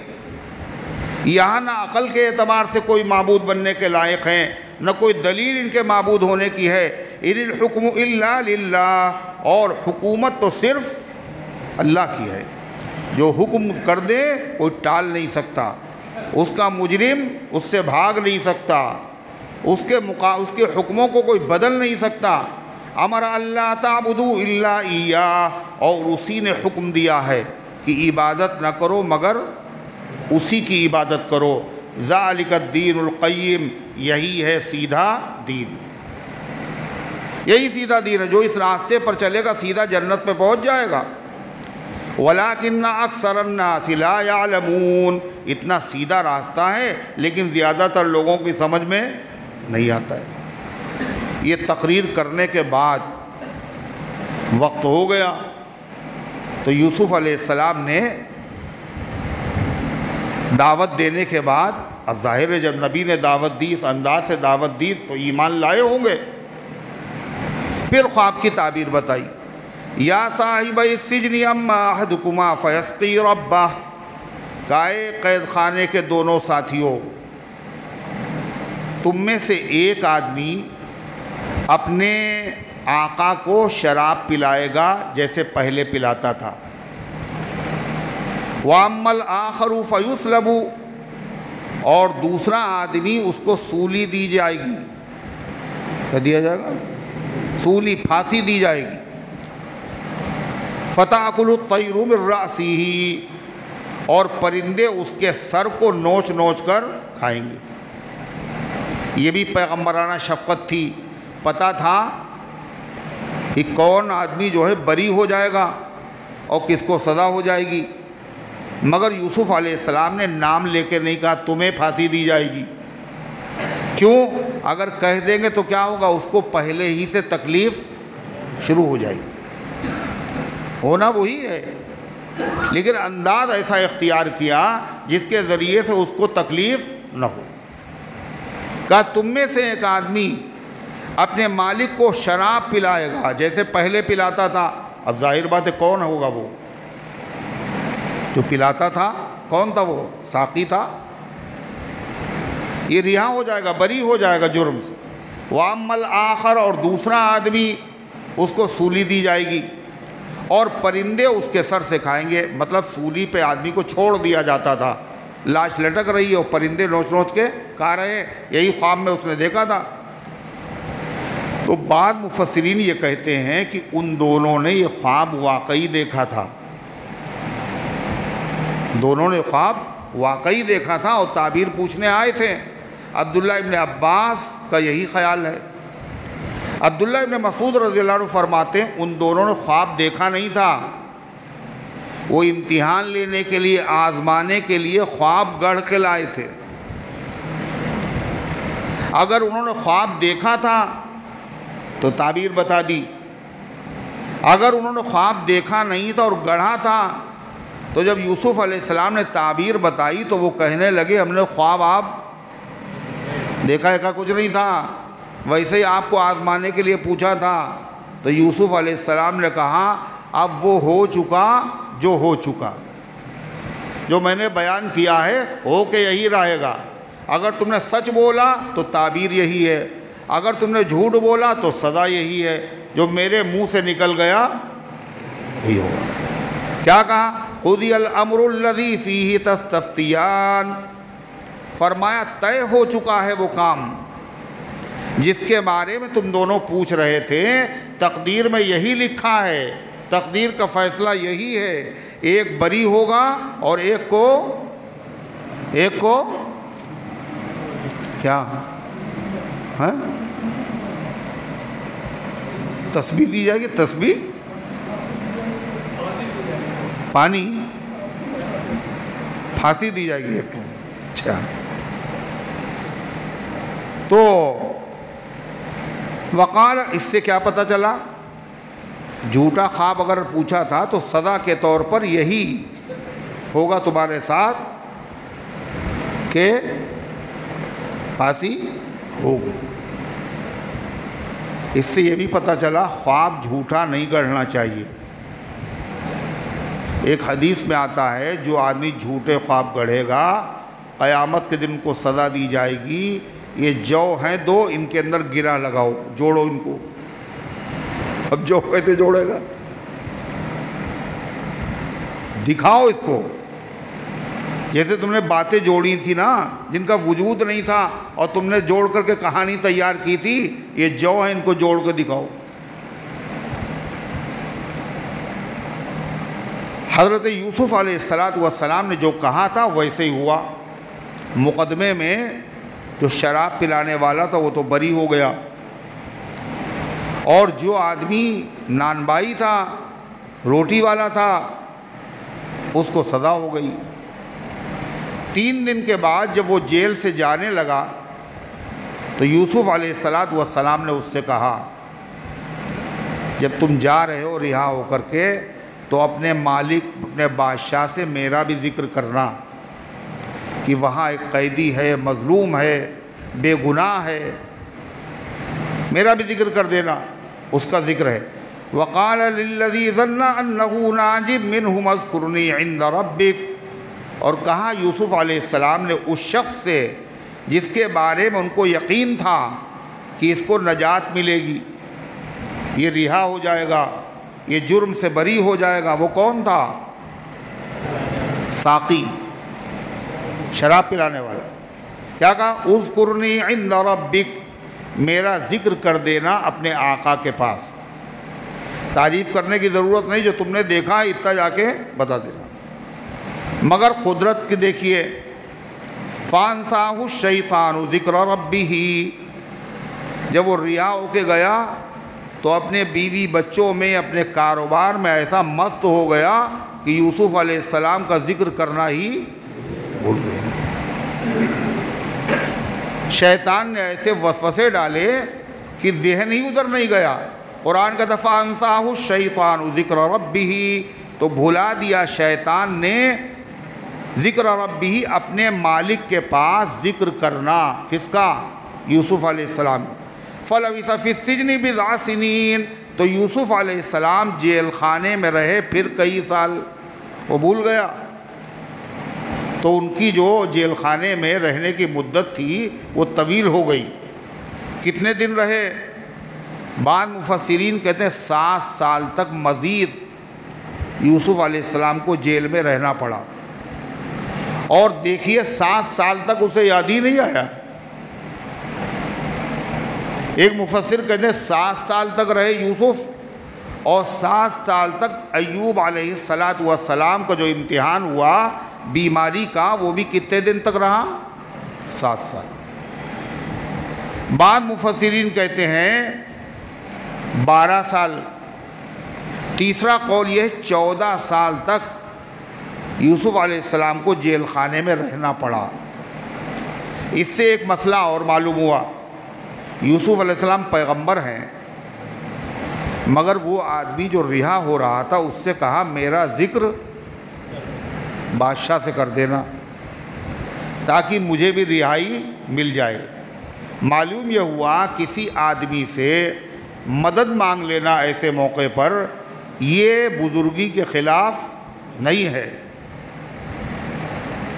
یہاں نہ عقل کے اعتبار سے کوئی معبود بننے کے لائق ہیں، نہ کوئی دلیل ان کے معبود ہونے کی ہے۔ ان الحکم الا للہ، اور حکومت تو صرف اللہ کی ہے۔ جو حکم کر دے کوئی ٹال نہیں سکتا، اس کا مجرم اس سے بھاگ نہیں سکتا، اس کے حکموں کو کوئی بدل نہیں سکتا۔ امر اللہ تعبدوا الا ایاہ، اور اسی نے حکم دیا ہے کہ عبادت نہ کرو مگر اسی کی عبادت کرو۔ ذالک الدین القیم، یہی ہے سیدھا دین، یہی سیدھا دین ہے۔ جو اس راستے پر چلے گا سیدھا جنت پہ پہنچ جائے گا۔ وَلَٰكِنَّ أَكْثَرَ النَّاسِ لَا يَعْلَمُونَ، اتنا سیدھا راستہ ہے لیکن زیادہ تر لوگوں کی سمجھ میں نہیں آتا ہے۔ یہ تقریر کرنے کے بعد وقت ہو گیا تو یوسف علیہ السلام نے دعوت دینے کے بعد، اب ظاہر ہے جب نبی نے دعوت دی، اس انداز سے دعوت دی تو ایمان لائے ہوں گے۔ پھر خواب کی تعبیر بتائی، یا صاحب السجن اما احدکما فیسقی ربہ، کائے قید خانے کے دونوں ساتھیوں، تم میں سے ایک آدمی اپنے آقا کو شراب پلائے گا جیسے پہلے پلاتا تھا، وَأَمَّا الْآخَرُ فَيُصْلَبُ، اور دوسرا آدمی اس کو سولی دی جائے گی۔ کیا دیا جائے گا؟ سولی، پھانسی دی جائے گی۔ فَتَأْكُلُ الطَّيْرُ مِنْ رَأْسِهِ، اور پرندے اس کے سر کو نوچ نوچ کر کھائیں گے۔ یہ بھی پیغمبرانہ شفقت تھی، پتہ تھا کہ کون آدمی جو ہے بری ہو جائے گا اور کس کو سزا ہو جائے گی، مگر یوسف علیہ السلام نے نام لے کے نہیں کہا تمہیں پھانسی دی جائے گی۔ کیوں؟ اگر کہہ دیں گے تو کیا ہوگا، اس کو پہلے ہی سے تکلیف شروع ہو جائے گی، ہونا وہی ہے، لیکن انداز ایسا اختیار کیا جس کے ذریعے سے اس کو تکلیف نہ ہو۔ کہا تم میں سے ایک آدمی اپنے مالک کو شراب پلائے گا جیسے پہلے پلاتا تھا۔ اب ظاہر بات ہے کون ہوگا وہ جو پلاتا تھا؟ کون تھا وہ؟ ساقی تھا۔ یہ رہا ہو جائے گا، بری ہو جائے گا جرم سے۔ وَأَمَّا الْآخَرُ، اور دوسرا آدمی اس کو سولی دی جائے گی اور پرندے اس کے سر سے کھائیں گے۔ مطلب سولی پہ آدمی کو چھوڑ دیا جاتا تھا، لاش لٹک رہی ہے اور پرندے نوچ نوچ کے کھا رہے ہیں، یہی خواب میں اس نے دیکھا تھا۔ تو بعض مفسرین یہ کہتے ہیں کہ ان دونوں نے یہ خواب واقعی دیکھا تھا، دونوں نے خواب واقعی دیکھا تھا اور تعبیر پوچھنے آئے تھے۔ عبداللہ ابن عباس کا یہی خیال ہے۔ عبداللہ ابن مسعود رضی اللہ عنہ فرماتے ہیں ان دونوں نے خواب دیکھا نہیں تھا، وہ امتحان لینے کے لیے، آزمانے کے لیے خواب گڑھ کے لائے تھے۔ اگر انہوں نے خواب دیکھا تھا تو تعبیر بتا دی، اگر انہوں نے خواب دیکھا نہیں تھا اور گڑھا تھا تو جب یوسف علیہ السلام نے تعبیر بتائی تو وہ کہنے لگے ہم نے خواب آپ دیکھا ہے کا کچھ نہیں تھا، ویسے ہی آپ کو آزمانے کے لیے پوچھا تھا۔ تو یوسف علیہ السلام نے کہا اب وہ ہو چکا جو ہو چکا، جو میں نے بیان کیا ہے ہو کے یہی رہے گا۔ اگر تم نے سچ بولا تو تعبیر یہی ہے، اگر تم نے جھوٹ بولا تو سزا یہی ہے، جو میرے منہ سے نکل گیا یہی ہوگا۔ کیا کہا؟ قضی الامر الذی فیہ تستفتیان، فرمایا طے ہو چکا ہے وہ کام جس کے بارے میں تم دونوں پوچھ رہے تھے، تقدیر میں یہی لکھا ہے، تقدیر کا فیصلہ یہی ہے، ایک بری ہوگا اور ایک کو کیا ہے تسبیح دی جائے گی، تسبیح پانی، پھانسی دی جائے گی ایک کو۔ اچھا، تو وقال، اس سے کیا پتہ چلا؟ جھوٹا خواب اگر پوچھا تھا تو سزا کے طور پر یہی ہوگا تمہارے ساتھ کہ پھانسی ہوگی۔ اس سے یہ بھی پتہ چلا خواب جھوٹا نہیں گڑھنا چاہیے۔ ایک حدیث میں آتا ہے جو آدمی جھوٹے خواب گڑھے گا قیامت کے دن کو سزا دی جائے گی، یہ جو ہیں دو، ان کے اندر گرہ لگاؤ، جوڑو ان کو۔ اب جو کیسے جوڑے گا؟ دکھاؤ اس کو۔ جیسے تم نے باتیں جوڑی تھی نا جن کا وجود نہیں تھا اور تم نے جوڑ کر کے کہانی تیار کی تھی، یہ جو ہیں ان کو جوڑ کے دکھاؤ۔ حضرت یوسف علیہ السلام نے جو کہا تھا ویسے ہی ہوا۔ مقدمے میں جو شراب پلانے والا تھا وہ تو بری ہو گیا، اور جو آدمی نانبائی تھا، روٹی والا تھا، اس کو سزا ہو گئی۔ 3 دن کے بعد جب وہ جیل سے جانے لگا تو یوسف علیہ السلام نے اس سے کہا، جب تم جا رہے ہو رہا ہو کر کے تو اپنے مالک، اپنے بادشاہ سے میرا بھی ذکر کرنا کہ وہاں ایک قیدی ہے، مظلوم ہے، بے گناہ ہے، میرا بھی ذکر کر دینا۔ اس کا ذکر ہے وَقَالَ لِلَّذِي ظَنَّ أَنَّهُ نَاجٍ مِّنْهُمْ اذْكُرْنِي عِندَ رَبِّكَ، اور کہا یوسف علیہ السلام نے اس شخص سے جس کے بارے میں ان کو یقین تھا کہ اس کو نجات ملے گی، یہ رہا ہو جائے گا، یہ جرم سے بری ہو جائے گا۔ وہ کون تھا؟ ساقی، شراب پلانے والا۔ کیا کہا؟ اذکرنی عند ربک، میرا ذکر کر دینا اپنے آقا کے پاس۔ تعریف کرنے کی ضرورت نہیں، جو تم نے دیکھا ہے اتنا جا کے بتا دینا۔ مگر قدرت کی دیکھیے، فَأَنْسَاهُ الشَّيْطَانُ ذِكْرَ رَبِّهِ، جب وہ رہا ہو کے گیا تو اپنے بیوی بچوں میں، اپنے کاروبار میں ایسا مست ہو گیا کہ یوسف علیہ السلام کا ذکر کرنا ہی بھول گئے۔ شیطان نے ایسے وسوسے ڈالے کہ ذہن ہی ادھر نہیں گیا۔ قرآن کا دفعہ فَأَنْسَاهُ الشَّيْطَانُ ذِكْرَ رَبِّهِ، تو بھلا دیا شیطان نے ذکر ربہ، اپنے مالک کے پاس ذکر کرنا۔ کس کا؟ یوسف علیہ السلام۔ فَلَبِثَ فِي السِّجْنِ بِضْعَ سِنِينَ، تو یوسف علیہ السلام جیل خانے میں رہے پھر کئی سال۔ وہ بھول گیا۔ تو ان کی جو جیل خانے میں رہنے کی مدت تھی وہ طویل ہو گئی۔ کتنے دن رہے؟ بعض مفسرین کہتے ہیں 7 سال تک مزید یوسف علیہ السلام کو جیل میں رہنا پڑا۔ اور دیکھیے 7 سال تک اسے یاد ہی نہیں آیا۔ ایک مفسر کہتے ہیں 7 سال تک رہے یوسف، اور 7 سال تک ایوب علیہ السلام کا جو امتحان ہوا بیماری کا، وہ بھی کتنے دن تک رہا؟ 7 سال۔ بعض مفسرین کہتے ہیں 12 سال، تیسرا قول یہ 14 سال تک یوسف علیہ السلام کو جیل خانے میں رہنا پڑا۔ اس سے ایک مسئلہ اور معلوم ہوا، یوسف علیہ السلام پیغمبر ہیں، مگر وہ آدمی جو رہا ہو رہا تھا اس سے کہا میرا ذکر بادشاہ سے کر دینا تاکہ مجھے بھی رہائی مل جائے۔ معلوم یہ ہوا کسی آدمی سے مدد مانگ لینا ایسے موقع پر یہ بزرگی کے خلاف نہیں ہے،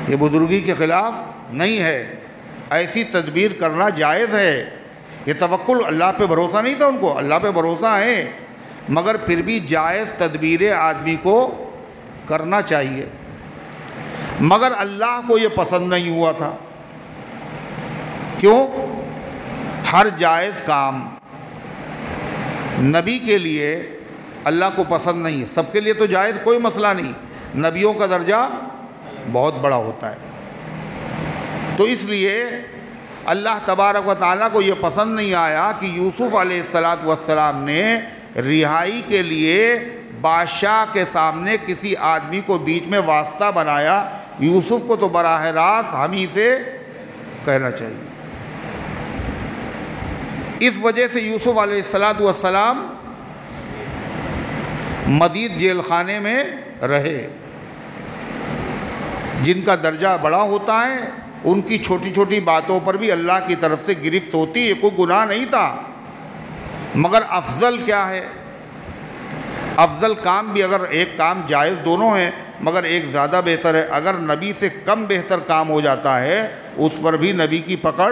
یہ بزرگی کے خلاف نہیں ہے، ایسی تدبیر کرنا جائز ہے۔ یہ توکل، اللہ پہ بھروسہ نہیں تھا ان کو، اللہ پہ بھروسہ ہے، مگر پھر بھی جائز تدبیریں آدمی کو کرنا چاہیے۔ مگر اللہ کو یہ پسند نہیں ہوا تھا۔ کیوں؟ ہر جائز کام نبی کے لیے اللہ کو پسند نہیں ہے، سب کے لیے تو جائز کوئی مسئلہ نہیں، نبیوں کا درجہ بہت بڑا ہوتا ہے۔ تو اس لیے اللہ تبارک و تعالیٰ کو یہ پسند نہیں آیا کہ یوسف علیہ السلام نے رہائی کے لیے بادشاہ کے سامنے کسی آدمی کو بیچ میں واسطہ بنایا۔ یوسف کو تو براہ راست ہم ہی سے کہنا چاہیے۔ اس وجہ سے یوسف علیہ السلام مزید جیل خانے میں رہے۔ جن کا درجہ بڑا ہوتا ہے ان کی چھوٹی چھوٹی باتوں پر بھی اللہ کی طرف سے گرفت ہوتی ہے۔ کوئی گناہ نہیں تھا، مگر افضل کیا ہے؟ افضل کام بھی اگر ایک کام جائز دونوں ہیں، مگر ایک زیادہ بہتر ہے، اگر نبی سے کم بہتر کام ہو جاتا ہے اس پر بھی نبی کی پکڑ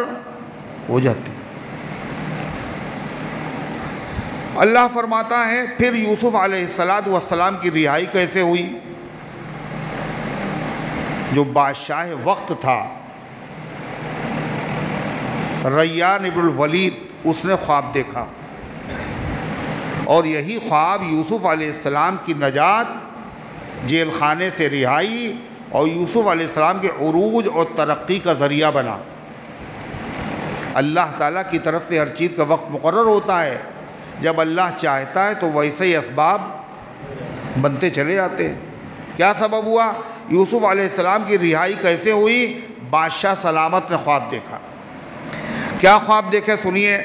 ہو جاتی ہے۔ اللہ فرماتا ہے پھر یوسف علیہ السلام کی رہائی کیسے ہوئی؟ جو بادشاہ وقت تھا ریان ابن الولید، اس نے خواب دیکھا، اور یہی خواب یوسف علیہ السلام کی نجات، جیل خانے سے رہائی اور یوسف علیہ السلام کے عروج اور ترقی کا ذریعہ بنا۔ اللہ تعالیٰ کی طرف سے ہر چیز کا وقت مقرر ہوتا ہے، جب اللہ چاہتا ہے تو ویسے ہی اسباب بنتے چلے جاتے ہیں۔ کیا سبب ہوا؟ یوسف علیہ السلام کی رہائی کیسے ہوئی؟ بادشاہ سلامت نے خواب دیکھا۔ کیا خواب دیکھے سنیے۔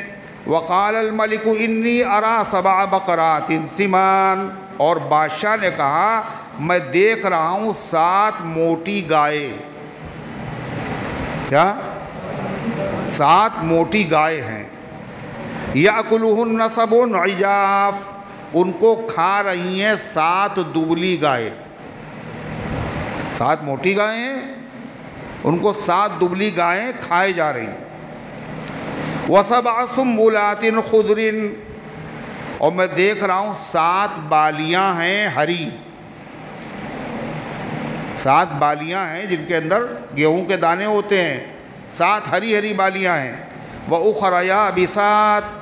وقال الملک انی ارا 7 بقرات سمان، اور بادشاہ نے کہا میں دیکھ رہا ہوں 7 موٹی گائے۔ کیا؟ 7 موٹی گائے ہیں۔ یأکلہن 7 عجاف، ان کو کھا رہی ہیں 7 دبلی گائے۔ 7 موٹی گائیں ہیں، ان کو 7 دبلی گائیں کھائے جا رہی ہیں۔ وَسَبْعَ سُنبُلَاتٍ خُضْرٍ، اور میں دیکھ رہا ہوں 7 بالیاں ہیں ہری، 7 بالیاں ہیں جن کے اندر گیہوں کے دانے ہوتے ہیں، 7 ہری ہری بالیاں ہیں۔ وَأُخْرَ يَابِسَاتٍ،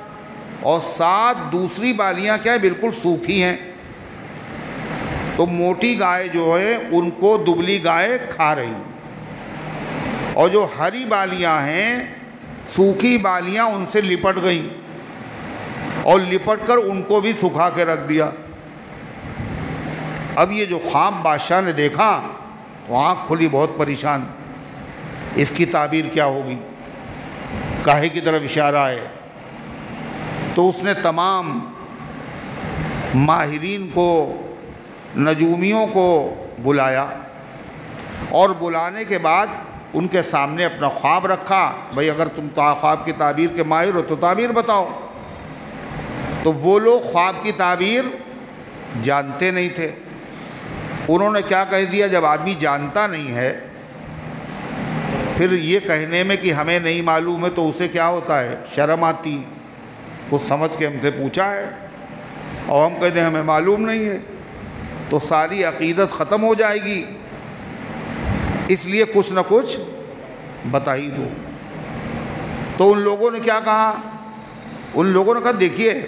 اور 7 دوسری بالیاں کیا ہے؟ بالکل سوکھی ہیں۔ تو موٹی گائے جو ہے ان کو دبلی گائے کھا رہی ہیں، اور جو ہری بالیاں ہیں، سوکھی بالیاں ان سے لپٹ گئیں، اور لپٹ کر ان کو بھی سکھا کے رکھ دیا۔ اب یہ جو خواب بادشاہ نے دیکھا تو آنکھ کھلی، بہت پریشان، اس کی تعبیر کیا ہوگی؟ کاہے کی طرف اشارہ ہے؟ تو اس نے تمام ماہرین کو، نجومیوں کو بلایا، اور بلانے کے بعد ان کے سامنے اپنا خواب رکھا۔ بھئی اگر تم خواب کی تعبیر کے ماہر ہو تو تعبیر بتاؤ۔ تو وہ لوگ خواب کی تعبیر جانتے نہیں تھے۔ انہوں نے کیا کہہ دیا؟ جب آدمی جانتا نہیں ہے پھر یہ کہنے میں کہ ہمیں نہیں معلوم ہے تو اسے کیا ہوتا ہے؟ شرم آتی۔ کچھ سمجھ کے ہم سے پوچھا ہے اور ہم کہتے ہیں ہمیں معلوم نہیں ہے، تو ساری عقیدت ختم ہو جائے گی، اس لیے کچھ نہ کچھ بتا ہی دو۔ تو ان لوگوں نے کیا کہا؟ ان لوگوں نے کہا دیکھیے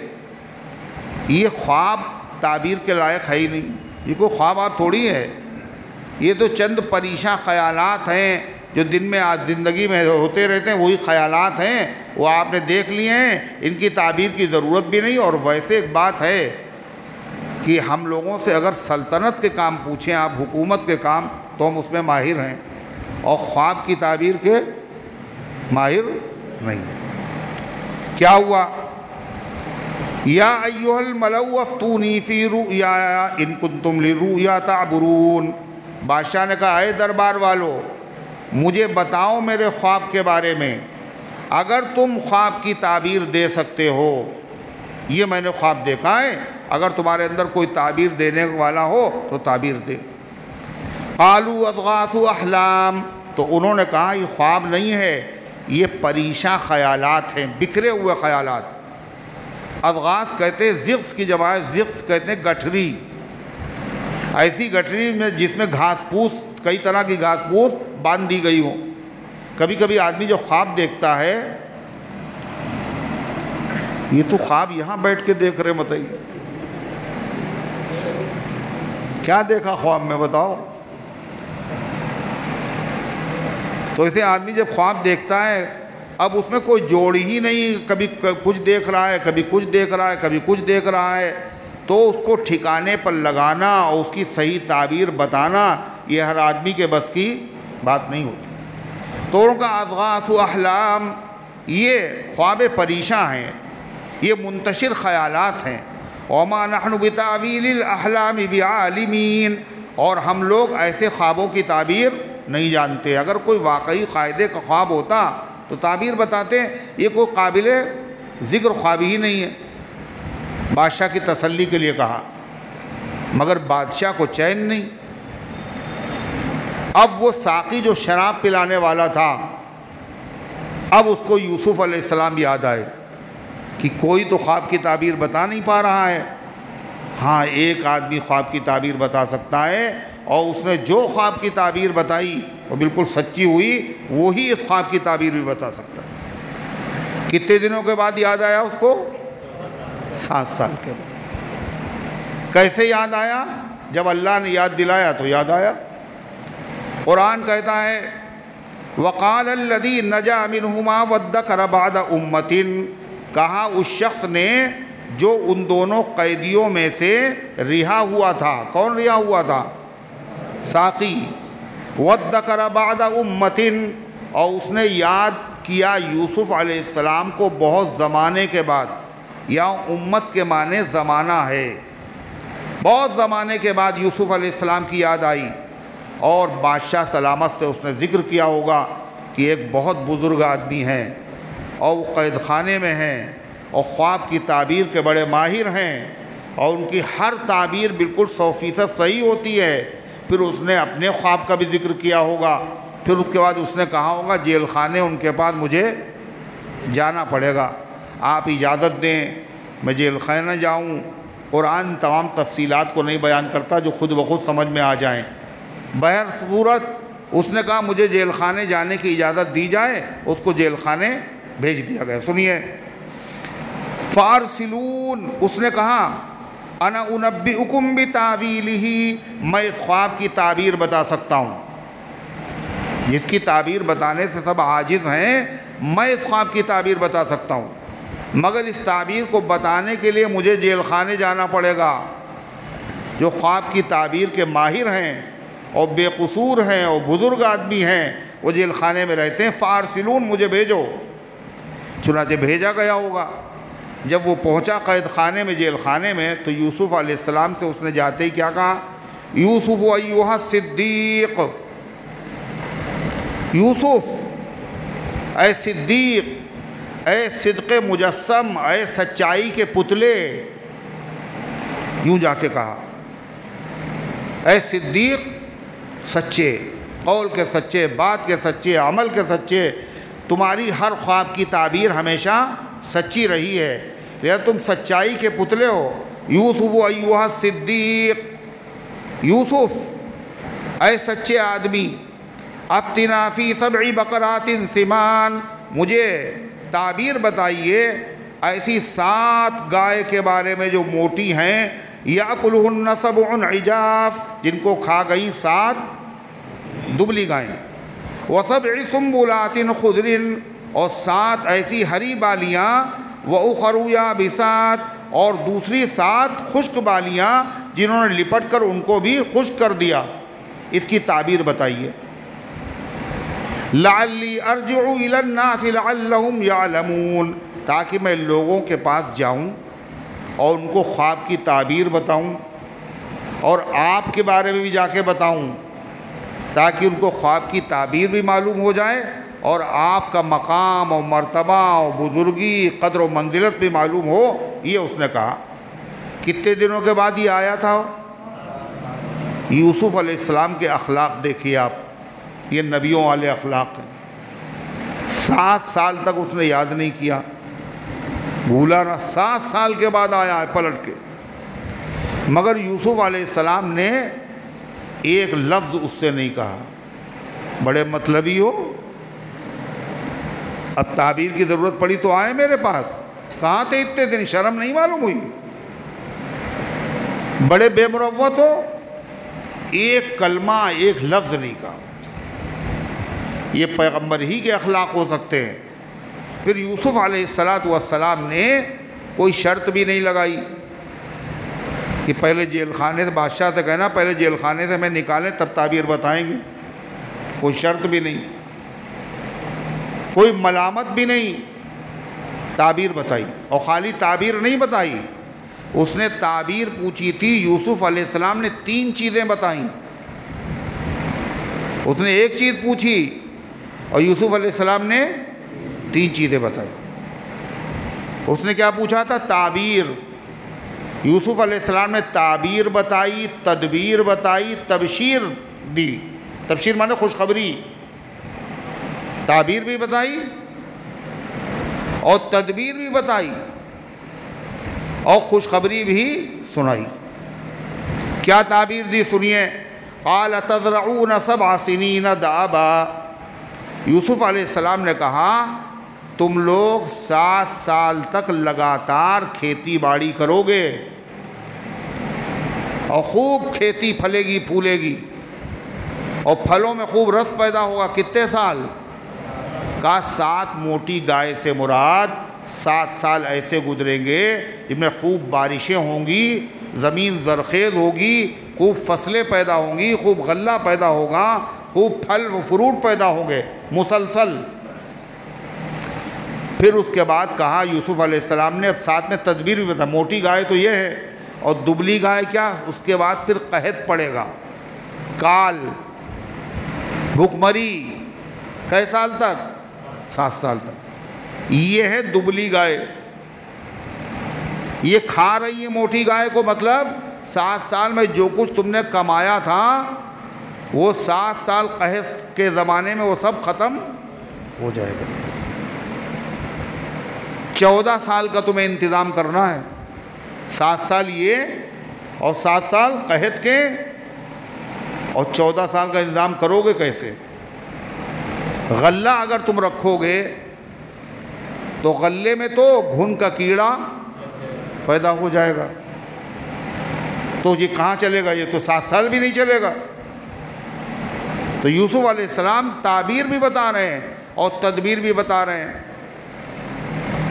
یہ خواب تعبیر کے لائق ہے ہی نہیں، یہ کوئی خواب آپ تھوڑی ہے، یہ تو چند پریشاں خیالات ہیں جو دن میں آج زندگی میں ہوتے رہتے ہیں، وہی خیالات ہیں، وہ آپ نے دیکھ لیے ہیں، ان کی تعبیر کی ضرورت بھی نہیں۔ اور ویسے ایک بات ہے کہ ہم لوگوں سے اگر سلطنت کے کام پوچھیں آپ، حکومت کے کام، تو ہم اس میں ماہر ہیں، اور خواب کی تعبیر کے ماہر نہیں۔ کیا ہوا؟ یا ایھا الملأ افتونی فی رؤیایا ان کنتم للرؤیا تعبرون۔ بادشاہ نے کہا اے دربار والو، مجھے بتاؤ میرے خواب کے بارے میں، اگر تم خواب کی تعبیر دے سکتے ہو، یہ میں نے خواب دیکھا ہے، اگر تمہارے اندر کوئی تعبیر دینے والا ہو تو تعبیر دے۔ قالوا اضغاث احلام، تو انہوں نے کہا یہ خواب نہیں ہے، یہ پریشاں خیالات ہیں، بکھرے ہوئے خیالات۔ اضغاث کہتے ہیں زغث کی جمع ہے، زغث کہتے ہیں گٹھری، ایسی گٹھری میں جس میں گھاس پھوس، کئی طرح کی گھاس پھوس باندھ دی گئی ہو۔ کبھی کبھی آدمی جو خواب دیکھتا ہے، یہ تو خواب یہاں بیٹھ کے دیکھ رہے، بتائیے کیا دیکھا خواب میں، بتاؤ۔ تو اسے آدمی جب خواب دیکھتا ہے، اب اس میں کوئی جوڑ ہی نہیں، کبھی کچھ دیکھ رہا ہے، کبھی کچھ دیکھ رہا ہے، کبھی کچھ دیکھ رہا ہے، تو اس کو ٹھکانے پر لگانا اور اس کی صحیح تعبیر بتانا یہ ہر آدمی کے بس کی بات نہیں ہوتی۔ تو ان کا اضغاث احلام، یہ خواب پریشاں ہیں، یہ منتشر خیالات ہیں۔ وما نحن بتاویل الاحلام بعالمین، اور ہم لوگ ایسے خوابوں کی تعبیر نہیں جانتے۔ اگر کوئی واقعی قاعدے کا خواب ہوتا تو تعبیر بتاتے، یہ کوئی قابل ذکر خواب ہی نہیں ہے۔ بادشاہ کی تسلی کے لیے کہا، مگر بادشاہ کو چین نہیں۔ اب وہ ساقی جو شراب پلانے والا تھا، اب اس کو یوسف علیہ السلام یاد آئے کہ کوئی تو خواب کی تعبیر بتا نہیں پا رہا ہے۔ ہاں، ایک آدمی خواب کی تعبیر بتا سکتا ہے، اور اس نے جو خواب کی تعبیر بتائی وہ بالکل سچی ہوئی، وہی اس خواب کی تعبیر بھی بتا سکتا ہے۔ کتنے دنوں کے بعد یاد آیا اس کو؟ 7 سال کے بعد۔ کیسے یاد آیا؟ جب اللہ نے یاد دلایا تو یاد آیا۔ قرآن کہتا ہے وَقَالَ الَّذِي نَجَا مِنْهُمَا وَادَّكَرَ بَعْدَ أُمَّةٍ، کہا اس شخص نے جو ان دونوں قیدیوں میں سے رہا ہوا تھا۔ کون رہا ہوا تھا؟ ساقی۔ وَادَّكَرَ بَعْدَ أُمَّةٍ، اور اس نے یاد کیا یوسف علیہ السلام کو بہت زمانے کے بعد، یا امت کے معنی زمانہ ہے، بہت زمانے کے بعد یوسف علیہ السلام کی یاد آئی، اور بادشاہ سلامت سے اس نے ذکر کیا ہوگا کہ ایک بہت بزرگ آدمی ہیں اور وہ قید خانے میں ہیں اور خواب کی تعبیر کے بڑے ماہر ہیں، اور ان کی ہر تعبیر بالکل 100% صحیح ہوتی ہے۔ پھر اس نے اپنے خواب کا بھی ذکر کیا ہوگا، پھر اس کے بعد اس نے کہا ہوگا جیل خانے ان کے پاس مجھے جانا پڑے گا، آپ اجازت دیں میں جیل خانے جاؤں۔ قرآن تمام تفصیلات کو نہیں بیان کرتا جو خود بخود سمجھ میں آ جائیں۔ بہر صورت اس نے کہا مجھے جیل خانے جانے کی اجازت دی جائے، اس کو جیل خانے بھیج دیا گیا۔ سنیے، فارسلون، اس نے کہا انا انبئکم بتاویلہ، میں اس خواب کی تعبیر بتا سکتا ہوں، جس کی تعبیر بتانے سے سب عاجز ہیں، میں اس خواب کی تعبیر بتا سکتا ہوں، مگر اس تعبیر کو بتانے کے لیے مجھے جیل خانے جانا پڑے گا۔ جو خواب کی تعبیر کے ماہر ہیں اور بے قصور ہیں اور بزرگ آدمی ہیں، وہ جیل خانے میں رہتے ہیں۔ فارسلون، مجھے بھیجو۔ چنانچہ بھیجا گیا ہوگا۔ جب وہ پہنچا قید خانے میں، جیل خانے میں، تو یوسف علیہ السلام سے اس نے جاتے ہی کیا کہا؟ یوسف ایھا الصدیق، یوسف اے صدیق، اے صدق مجسم، اے سچائی کے پتلے، یوں جا کے کہا، اے صدیق، سچے، قول کے سچے، بات کے سچے، عمل کے سچے، تمہاری ہر خواب کی تعبیر ہمیشہ سچی رہی ہے، لہذا تم سچائی کے پتلے ہو۔ یوسف ایھا الصدیق، یوسف اے سچے آدمی، افتنا فی 7 بقرات سمان، مجھے تعبیر بتائیے ایسی 7 گائے کے بارے میں جو موٹی ہیں، یاکلہن 7 عجاف، جن کو کھا گئی 7 دبلی گائیں، و7 سنبلات خضر، اور 7 ایسی ہری بالیاں، وأخر یابسات، اور دوسری 7 خشک بالیاں جنہوں نے لپٹ کر ان کو بھی خشک کر دیا۔ اس کی تعبیر بتائیے۔ لعلی ارجع الی الناس لعلہم یعلمون، تاکہ میں لوگوں کے پاس جاؤں اور ان کو خواب کی تعبیر بتاؤں، اور آپ کے بارے میں بھی جا کے بتاؤں، تاکہ ان کو خواب کی تعبیر بھی معلوم ہو جائے اور آپ کا مقام اور مرتبہ اور بزرگی، قدر و منزلت بھی معلوم ہو۔ یہ اس نے کہا۔ کتنے دنوں کے بعد یہ آیا تھا؟ یوسف علیہ السلام کے اخلاق دیکھیے آپ، یہ نبیوں والے اخلاق ہیں۔ 7 سال تک اس نے یاد نہیں کیا، بھولا نہ، 7 سال کے بعد آیا ہے پلٹ کے، مگر یوسف علیہ السلام نے ایک لفظ اس سے نہیں کہا۔ بڑے مطلبی ہو، اب تعبیر کی ضرورت پڑی تو آئے میرے پاس، کہاں تھے اتنے دن؟ شرم نہیں معلوم ہوئی؟ بڑے بے مروت ہو، ایک کلمہ، ایک لفظ نہیں کہا۔ یہ پیغمبر ہی کے اخلاق ہو سکتے ہیں۔ پھر یوسف علیہ السلام نے کوئی شرط بھی نہیں لگائی کہ پہلے جیل خانے سے، بادشاہ سے کہنا پہلے جیل خانے سے میں نکالیں تب تعبیر بتائیں گے، کوئی شرط بھی نہیں، کوئی ملامت بھی نہیں، تعبیر بتائی۔ اور خالی تعبیر نہیں بتائی، اس نے تعبیر پوچھی تھی، یوسف علیہ السلام نے 3 چیزیں بتائیں۔ اس نے ایک چیز پوچھی اور یوسف علیہ السلام نے 3 چیزیں بتائی۔ اس نے کیا پوچھا تھا؟ تعبیر۔ یوسف علیہ السلام نے تعبیر بتائی، تدبیر بتائی، تبشیر دی، تبشیر مانے خوشخبری، تعبیر بھی بتائی اور تدبیر بھی بتائی اور خوشخبری بھی سنائی۔ کیا تعبیر دی سنیے، قال تزرعون 7 سنین دابا، یوسف علیہ السلام نے کہا تم لوگ 7 سال تک لگاتار کھیتی باڑی کرو گے اور خوب کھیتی پھلے گی پھولے گی اور پھلوں میں خوب رس پیدا ہوگا۔ کتنے سال؟ کہا 7 موٹی گائے سے مراد 7 سال ایسے گزریں گے جن میں خوب بارشیں ہوں گی، زمین زرخیز ہوگی، خوب فصلیں پیدا ہوں گی، خوب غلہ پیدا ہوگا، خوب پھل و فروٹ پیدا ہوں گے مسلسل۔ پھر اس کے بعد کہا یوسف علیہ السلام نے، اب ساتھ میں تدبیر بھی بتا، موٹی گائے تو یہ ہے اور دبلی گائے کیا، اس کے بعد پھر قحط پڑے گا، کال، بھوک مری، کئی سال تک؟ 7 سال تک۔ یہ ہے دبلی گائے، یہ کھا رہی ہے موٹی گائے کو، مطلب 7 سال میں جو کچھ تم نے کمایا تھا وہ 7 سال قحط کے زمانے میں وہ سب ختم ہو جائے گا۔ 14 سال کا تمہیں انتظام کرنا ہے، 7 سال یہ اور 7 سال قحط کے، اور 14 سال کا انتظام کرو گے کیسے؟ غلہ اگر تم رکھو گے تو غلے میں تو گھن کا کیڑا پیدا ہو جائے گا، تو یہ کہاں چلے گا؟ یہ تو 7 سال بھی نہیں چلے گا۔ تو یوسف علیہ السلام تعبیر بھی بتا رہے ہیں اور تدبیر بھی بتا رہے ہیں۔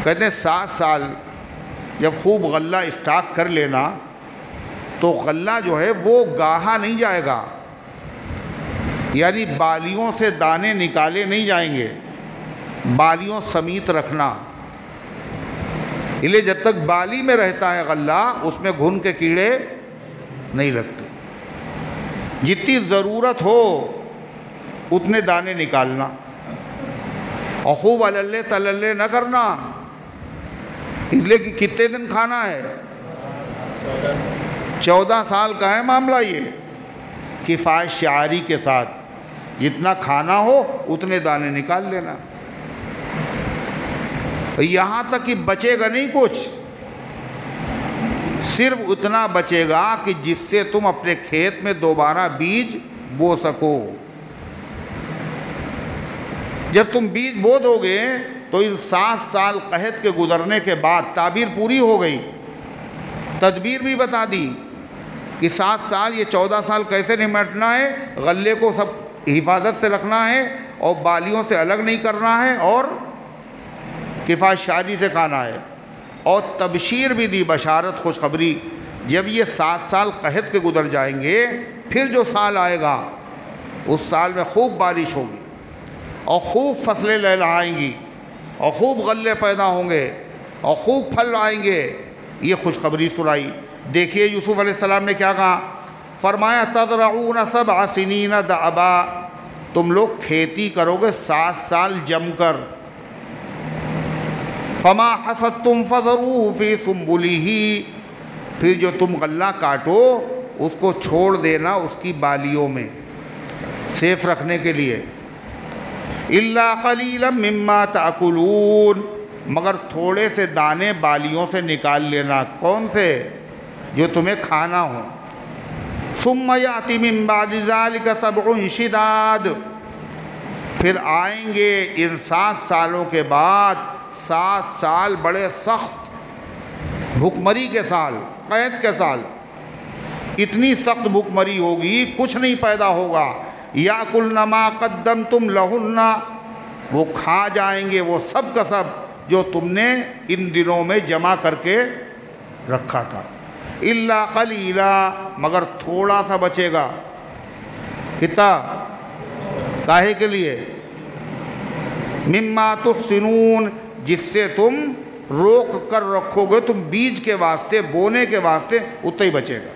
کہتے ہیں 7 سال جب خوب غلہ اسٹاک کر لینا تو غلہ جو ہے وہ گاہا نہیں جائے گا، یعنی بالیوں سے دانے نکالے نہیں جائیں گے، بالیوں سمیت رکھنا، اس لیے جب تک بالی میں رہتا ہے غلہ اس میں گھن کے کیڑے نہیں لگتے، جتنی ضرورت ہو اتنے دانے نکالنا اور خوب اللے تللے نہ کرنا، اس لیے کہ کتنے دن کھانا ہے؟ 14 سال کا ہے معاملہ یہ، کفایت شعاری کے ساتھ جتنا کھانا ہو اتنے دانے نکال لینا، یہاں تک کہ بچے گا نہیں کچھ، صرف اتنا بچے گا کہ جس سے تم اپنے کھیت میں دوبارہ بیج بو سکو۔ جب تم بیج بو دو گے تو ان 7 سال قحط کے گزرنے کے بعد تعبیر پوری ہو گئی، تدبیر بھی بتا دی کہ 7 سال یہ 14 سال کیسے نمٹنا ہے، غلے کو سب حفاظت سے رکھنا ہے اور بالیوں سے الگ نہیں کرنا ہے اور کفایت شعاری سے کھانا ہے، اور تبشیر بھی دی، بشارت، خوشخبری، جب یہ 7 سال قحط کے گزر جائیں گے پھر جو سال آئے گا اس سال میں خوب بارش ہوگی اور خوب فصلیں لہلہائیں گی اور خوب غلے پیدا ہوں گے اور خوب پھل آئیں گے، یہ خوشخبری سنائی۔ دیکھیے یوسف علیہ السلام نے کیا کہا، فرمایا تزرعون 7 سنین دابا، تم لوگ کھیتی کرو گے 7 سال جم کر، فما حصدتم فذروه فی سنبلہ، پھر جو تم غلہ کاٹو اس کو چھوڑ دینا اس کی بالیوں میں سیف رکھنے کے لیے، الا قلیلا مما تاکلون، مگر تھوڑے سے دانے بالیوں سے نکال لینا، کون سے؟ جو تمہیں کھانا ہو۔ ثم یأتی من بعد ذلک 7 شداد، پھر آئیں گے ان 7 سالوں کے بعد 7 سال بڑے سخت، بھوکمری کے سال، قحط کے سال، اتنی سخت بھوکمری ہوگی کچھ نہیں پیدا ہوگا، یاکلن ما قدمتم لہن، وہ کھا جائیں گے وہ سب کا سب جو تم نے ان دنوں میں جمع کر کے رکھا تھا، الا قلیلا، مگر تھوڑا سا بچے گا، کتنا؟ کاہے کے لیے؟ مما تحسنون، جس سے تم روک کر رکھو گے، تم بیج کے واسطے، بونے کے واسطے، اتنا ہی بچے گا۔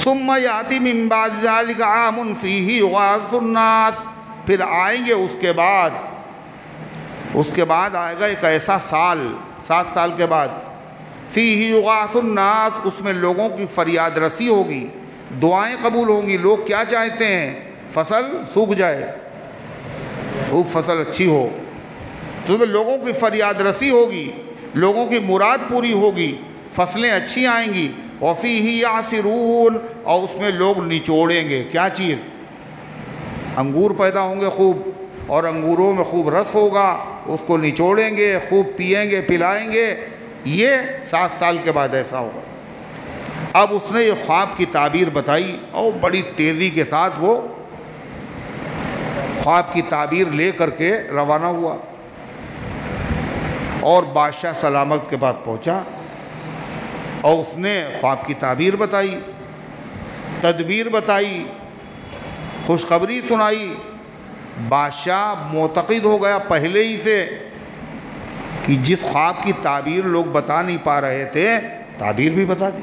ثم یاتی من بعد ذلک عام فیہ یغاث الناس، پھر آئیں گے اس کے بعد آئے گا ایک ایسا سال، 7 سال کے بعد، فیہ یغاث الناس، اس میں لوگوں کی فریاد رسی ہوگی، دعائیں قبول ہوں گی، لوگ کیا چاہتے ہیں؟ فصل سوکھ جائے، خوب فصل اچھی ہو تو لوگوں کی فریاد رسی ہوگی، لوگوں کی مراد پوری ہوگی، فصلیں اچھی آئیں گی۔ وَفِيهِ يَعْصِرُونَ، اور اس میں لوگ نچوڑیں گے۔ کیا چیز؟ انگور پیدا ہوں گے خوب، اور انگوروں میں خوب رس ہوگا، اس کو نچوڑیں گے، خوب پئیں گے، پلائیں گے۔ یہ 7 سال کے بعد ایسا ہوگا۔ اب اس نے یہ خواب کی تعبیر بتائی اور بڑی تیزی کے ساتھ وہ خواب کی تعبیر لے کر کے روانہ ہوا اور بادشاہ سلامت کے پاس پہنچا، اور اس نے خواب کی تعبیر بتائی، تدبیر بتائی، خوشخبری سنائی۔ بادشاہ معتقد ہو گیا پہلے ہی سے کہ جس خواب کی تعبیر لوگ بتا نہیں پا رہے تھے، تعبیر بھی بتا دی،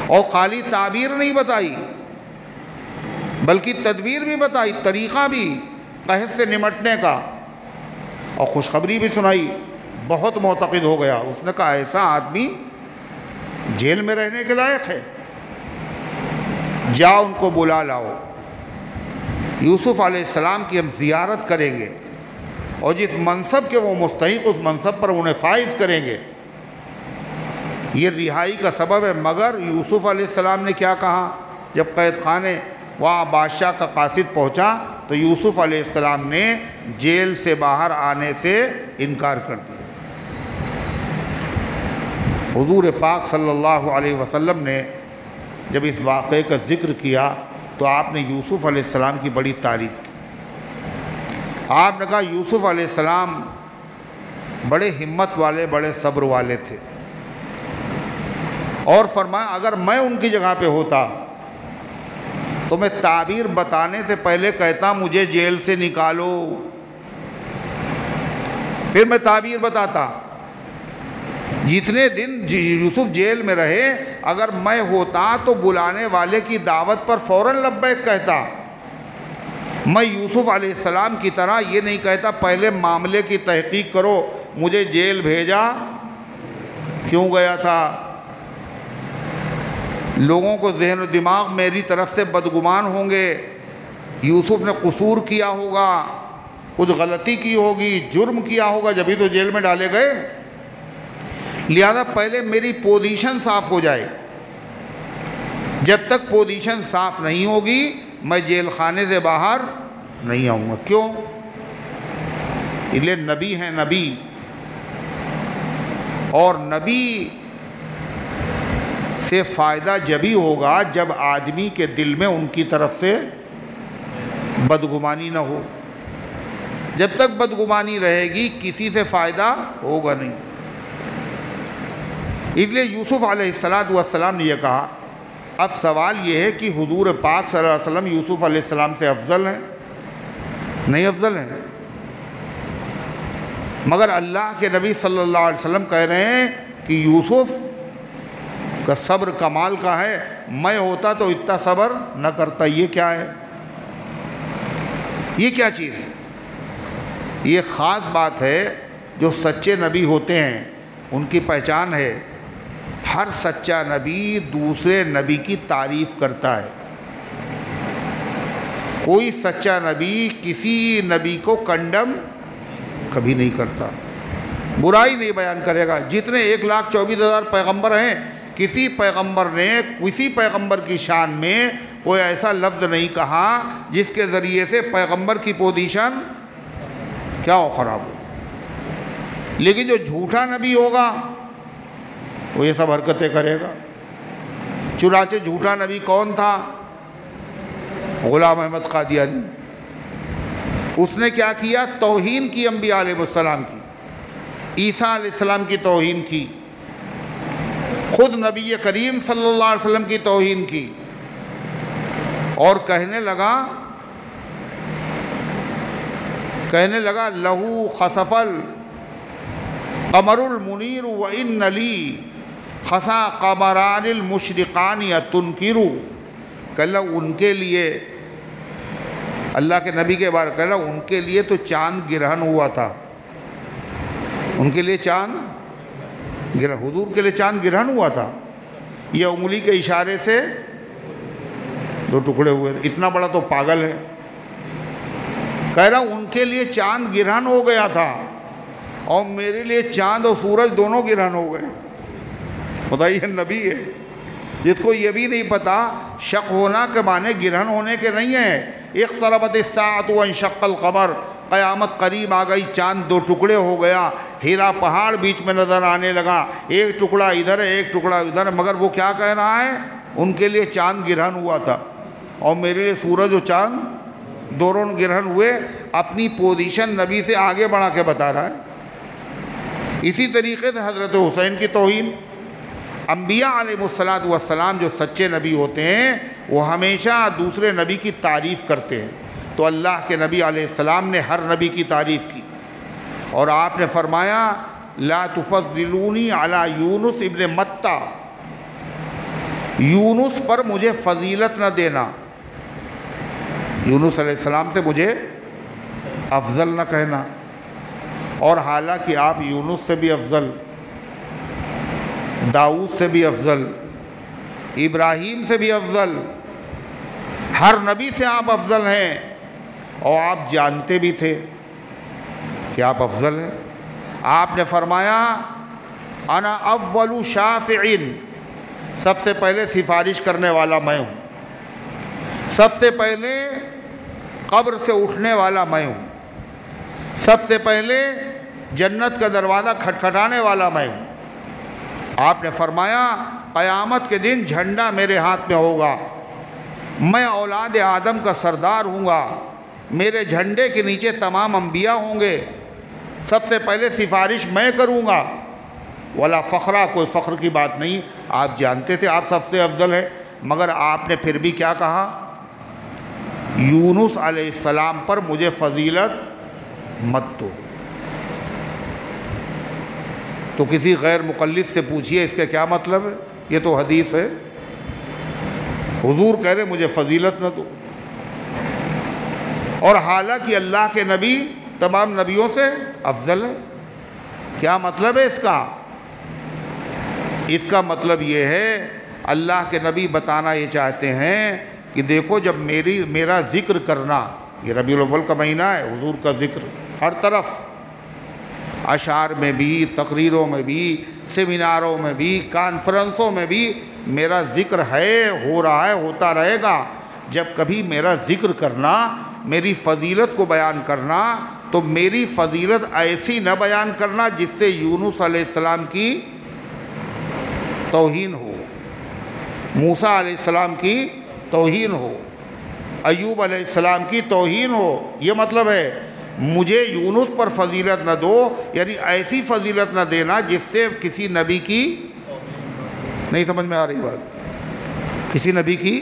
اور خالی تعبیر نہیں بتائی بلکہ تدبیر بھی بتائی، طریقہ بھی قحط سے نمٹنے کا، اور خوشخبری بھی سنائی۔ بہت معتقد ہو گیا۔ اس نے کہا ایسا آدمی جیل میں رہنے کے لائق ہے، جاؤ ان کو بلا لاؤ، یوسف علیہ السلام کی ہم زیارت کریں گے، اور جس منصب کے وہ مستحق اس منصب پر انہیں فائز کریں گے۔ یہ رہائی کا سبب ہے۔ مگر یوسف علیہ السلام نے کیا کہا جب قید خانے وہاں بادشاہ کا قاصد پہنچا تو یوسف علیہ السلام نے جیل سے باہر آنے سے انکار کر دیا۔ حضور پاک صلی اللہ علیہ وسلم نے جب اس واقعے کا ذکر کیا تو آپ نے یوسف علیہ السلام کی بڑی تعریف کی۔ آپ نے کہا یوسف علیہ السلام بڑے ہمت والے، بڑے صبر والے تھے، اور فرمایا اگر میں ان کی جگہ پہ ہوتا تو میں تعبیر بتانے سے پہلے کہتا مجھے جیل سے نکالو، پھر میں تعبیر بتاتا۔ جتنے دن یوسف جیل میں رہے اگر میں ہوتا تو بلانے والے کی دعوت پر فوراً لبیک کہتا۔ میں یوسف علیہ السلام کی طرح یہ نہیں کہتا پہلے معاملے کی تحقیق کرو، مجھے جیل بھیجا کیوں گیا تھا، لوگوں کو ذہن و دماغ میری طرف سے بدگمان ہوں گے، یوسف نے قصور کیا ہوگا، کچھ غلطی کی ہوگی، جرم کیا ہوگا، جبھی تو جیل میں ڈالے گئے۔ لہذا پہلے میری پوزیشن صاف ہو جائے، جب تک پوزیشن صاف نہیں ہوگی میں جیل خانے سے باہر نہیں آؤں گا۔ کیوں؟ اس لیے نبی ہیں، نبی، اور نبی سے فائدہ جبھی ہوگا جب آدمی کے دل میں ان کی طرف سے بدگمانی نہ ہو۔ جب تک بدگمانی رہے گی کسی سے فائدہ ہوگا نہیں۔ اس لیے یوسف علیہ السلام نے یہ کہا۔ اب سوال یہ ہے کہ حضور پاک صلی اللہ علیہ وسلم یوسف علیہ السلام سے افضل ہیں؟ نہیں افضل ہیں، مگر اللہ کے نبی صلی اللہ علیہ وسلم کہہ رہے ہیں کہ یوسف کا صبر کمال کا ہے، میں ہوتا تو اتنا صبر نہ کرتا۔ یہ کیا ہے؟ یہ کیا چیز؟ یہ خاص بات ہے جو سچے نبی ہوتے ہیں ان کی پہچان ہے۔ ہر سچا نبی دوسرے نبی کی تعریف کرتا ہے۔ کوئی سچا نبی کسی نبی کو کنڈم کبھی نہیں کرتا، برائی نہیں بیان کرے گا۔ جتنے 1,24,000 پیغمبر ہیں، کسی پیغمبر نے کسی پیغمبر کی شان میں کوئی ایسا لفظ نہیں کہا جس کے ذریعے سے پیغمبر کی پوزیشن کیا ہو، خراب ہو۔ لیکن جو جھوٹا نبی ہوگا وہ یہ سب حرکتیں کرے گا۔ چنانچہ جھوٹا نبی کون تھا؟ غلام احمد قادیانی۔ اس نے کیا کیا؟ توہین کی انبیاء علیہ السلام کی، عیسیٰ علیہ السلام کی توہین کی، خود نبی کریم صلی اللہ علیہ وسلم کی توہین کی، اور کہنے لگا لہو خسف القمر المنیر وان لی خسا قمران المشرقان تنکرو، کہ اللہ ان کے لیے، اللہ کے نبی کے بارے کہہ رہا ان کے لیے تو چاند گرہن ہوا تھا، ان کے لیے چاند گرہن، حضور کے لیے چاند گرہن ہوا تھا۔ یہ انگلی کے اشارے سے دو ٹکڑے ہوئے، اتنا بڑا تو پاگل ہے۔ کہہ رہا ان کے لیے چاند گرہن ہو گیا تھا اور میرے لیے چاند اور سورج دونوں گرہن ہو گئے۔ بتائیے، نبی ہے جس کو یہ بھی نہیں پتا شق ہونا کے معنی گرہن ہونے کے نہیں ہیں۔ اقتربت الساعۃ وانشق القمر، قیامت قریب آ گئی، چاند دو ٹکڑے ہو گیا، ہیرا پہاڑ بیچ میں نظر آنے لگا، ایک ٹکڑا ادھر ہے ایک ٹکڑا ادھر ہے، مگر وہ کیا کہہ رہا ہے؟ ان کے لیے چاند گرہن ہوا تھا اور میرے لیے سورج و چاند دونوں گرہن ہوئے۔ اپنی پوزیشن نبی سے آگے بڑھا کے بتا رہا ہے۔ اسی طریقے سے حضرت حسین کی توہین۔ انبیاء علیہ السلام جو سچے نبی ہوتے ہیں وہ ہمیشہ دوسرے نبی کی تعریف کرتے ہیں، تو اللہ کے نبی علیہ السلام نے ہر نبی کی تعریف کی، اور آپ نے فرمایا لا تفضلونی علی یونس ابن متہ، یونس پر مجھے فضیلت نہ دینا، یونس علیہ السلام سے مجھے افضل نہ کہنا، اور حالانکہ آپ یونس سے بھی افضل، داؤد سے بھی افضل، ابراہیم سے بھی افضل، ہر نبی سے آپ افضل ہیں، اور آپ جانتے بھی تھے کہ آپ افضل ہیں۔ آپ نے فرمایا انا اول شافع، سب سے پہلے سفارش کرنے والا میں ہوں، سب سے پہلے قبر سے اٹھنے والا میں ہوں، سب سے پہلے جنت کا دروازہ کھٹکھٹانے والا میں ہوں۔ آپ نے فرمایا قیامت کے دن جھنڈا میرے ہاتھ میں ہوگا، میں اولاد آدم کا سردار ہوں گا، میرے جھنڈے کے نیچے تمام انبیاء ہوں گے، سب سے پہلے سفارش میں کروں گا، ولا فخرہ، کوئی فخر کی بات نہیں۔ آپ جانتے تھے آپ سب سے افضل ہے، مگر آپ نے پھر بھی کیا کہا؟ یونس علیہ السلام پر مجھے فضیلت مت دو۔ تو کسی غیر مقلد سے پوچھئے اس کا کیا مطلب ہے؟ یہ تو حدیث ہے، حضور کہہ رہے مجھے فضیلت نہ دو، اور حالانکہ اللہ کے نبی تمام نبیوں سے افضل ہے۔ کیا مطلب ہے اس کا؟ اس کا مطلب یہ ہے اللہ کے نبی بتانا یہ چاہتے ہیں کہ دیکھو جب میرا ذکر کرنا، یہ ربیع الاول کا مہینہ ہے، حضور کا ذکر ہر طرف، اشعار میں بھی، تقریروں میں بھی، سیمیناروں میں بھی، کانفرنسوں میں بھی میرا ذکر ہے، ہو رہا ہے، ہوتا رہے گا۔ جب کبھی میرا ذکر کرنا، میری فضیلت کو بیان کرنا، تو میری فضیلت ایسی نہ بیان کرنا جس سے یونس علیہ السلام کی توہین ہو، موسیٰ علیہ السلام کی توہین ہو، ایوب علیہ السلام کی توہین ہو۔ یہ مطلب ہے مجھے یونس پر فضیلت نہ دو، یعنی ایسی فضیلت نہ دینا جس سے کسی نبی کی، نہیں سمجھ میں آ رہی بات، کسی نبی کی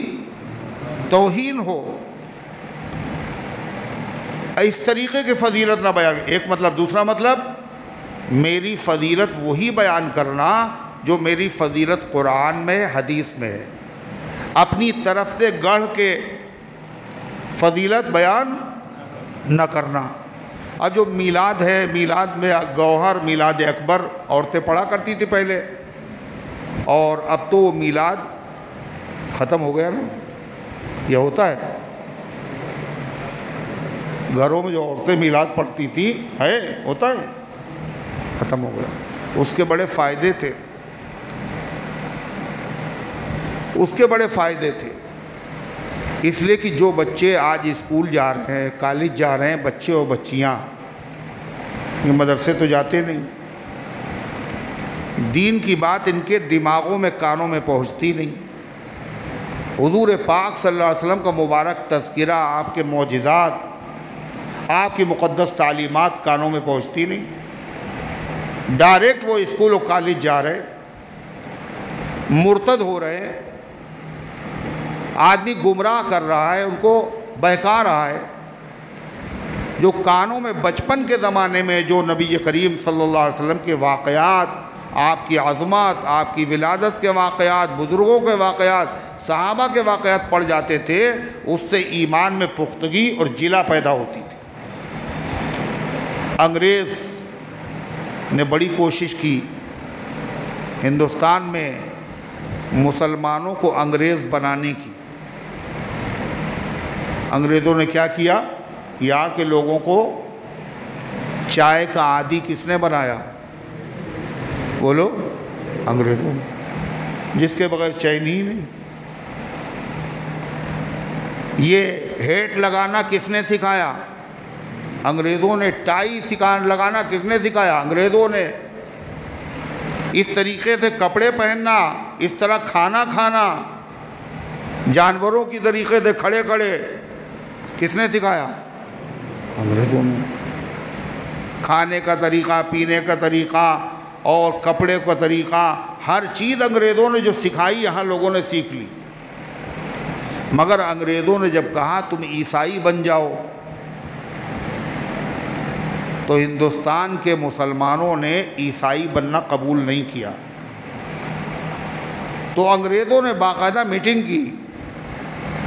توہین ہو، اس طریقے کی فضیلت نہ بیان۔ ایک مطلب۔ دوسرا مطلب میری فضیلت وہی بیان کرنا جو میری فضیلت قرآن میں، حدیث میں ہے، اپنی طرف سے گڑھ کے فضیلت بیان نہ کرنا۔ اب جو میلاد ہے، میلاد میں گوہر، میلاد اکبر عورتیں پڑھا کرتی تھی پہلے، اور اب تو وہ میلاد ختم ہو گیا نا۔ یہ ہوتا ہے گھروں میں جو عورتیں میلاد پڑھتی تھی، ہے ہوتا ہے، ختم ہو گیا۔ اس کے بڑے فائدے تھے، اس کے بڑے فائدے تھے، اس لیے کہ جو بچے آج اسکول جا رہے ہیں، کالج جا رہے ہیں، بچے اور بچیاں، یہ مدرسے تو جاتے نہیں، دین کی بات ان کے دماغوں میں، کانوں میں پہنچتی نہیں، حضور پاک صلی اللہ علیہ وسلم کا مبارک تذکرہ، آپ کے معجزات، آپ کی مقدس تعلیمات کانوں میں پہنچتی نہیں، ڈائریکٹ وہ اسکول و کالج جا رہے، مرتد ہو رہے ہیں، آدمی گمراہ کر رہا ہے، ان کو بہکا رہا ہے۔ جو کانوں میں بچپن کے زمانے میں جو نبی کریم صلی اللہ علیہ وسلم کے واقعات، آپ کی عظمت، آپ کی ولادت کے واقعات، بزرگوں کے واقعات، صحابہ کے واقعات پڑھ جاتے تھے، اس سے ایمان میں پختگی اور جلا پیدا ہوتی تھی۔ انگریز نے بڑی کوشش کی ہندوستان میں مسلمانوں کو انگریز بنانے کی، انگریزوں نے کیا کیا؟ یہاں کے لوگوں کو چائے کا عادی کس نے بنایا؟ بولو، انگریزوں نے، جس کے بغیر چین ہی نہیں۔ یہ ہیٹ لگانا کس نے سکھایا؟ انگریزوں نے۔ ٹائی لگانا کس نے سکھایا؟ انگریزوں نے۔ اس طریقے سے کپڑے پہننا، اس طرح کھانا کھانا، جانوروں کی طریقے سے کھڑے کھڑے، کس نے سکھایا؟ انگریزوں نے۔ کھانے کا طریقہ، پینے کا طریقہ اور کپڑے کا طریقہ، ہر چیز انگریزوں نے جو سکھائی یہاں لوگوں نے سیکھ لی۔ مگر انگریزوں نے جب کہا تم عیسائی بن جاؤ تو ہندوستان کے مسلمانوں نے عیسائی بننا قبول نہیں کیا۔ تو انگریزوں نے باقاعدہ میٹنگ کی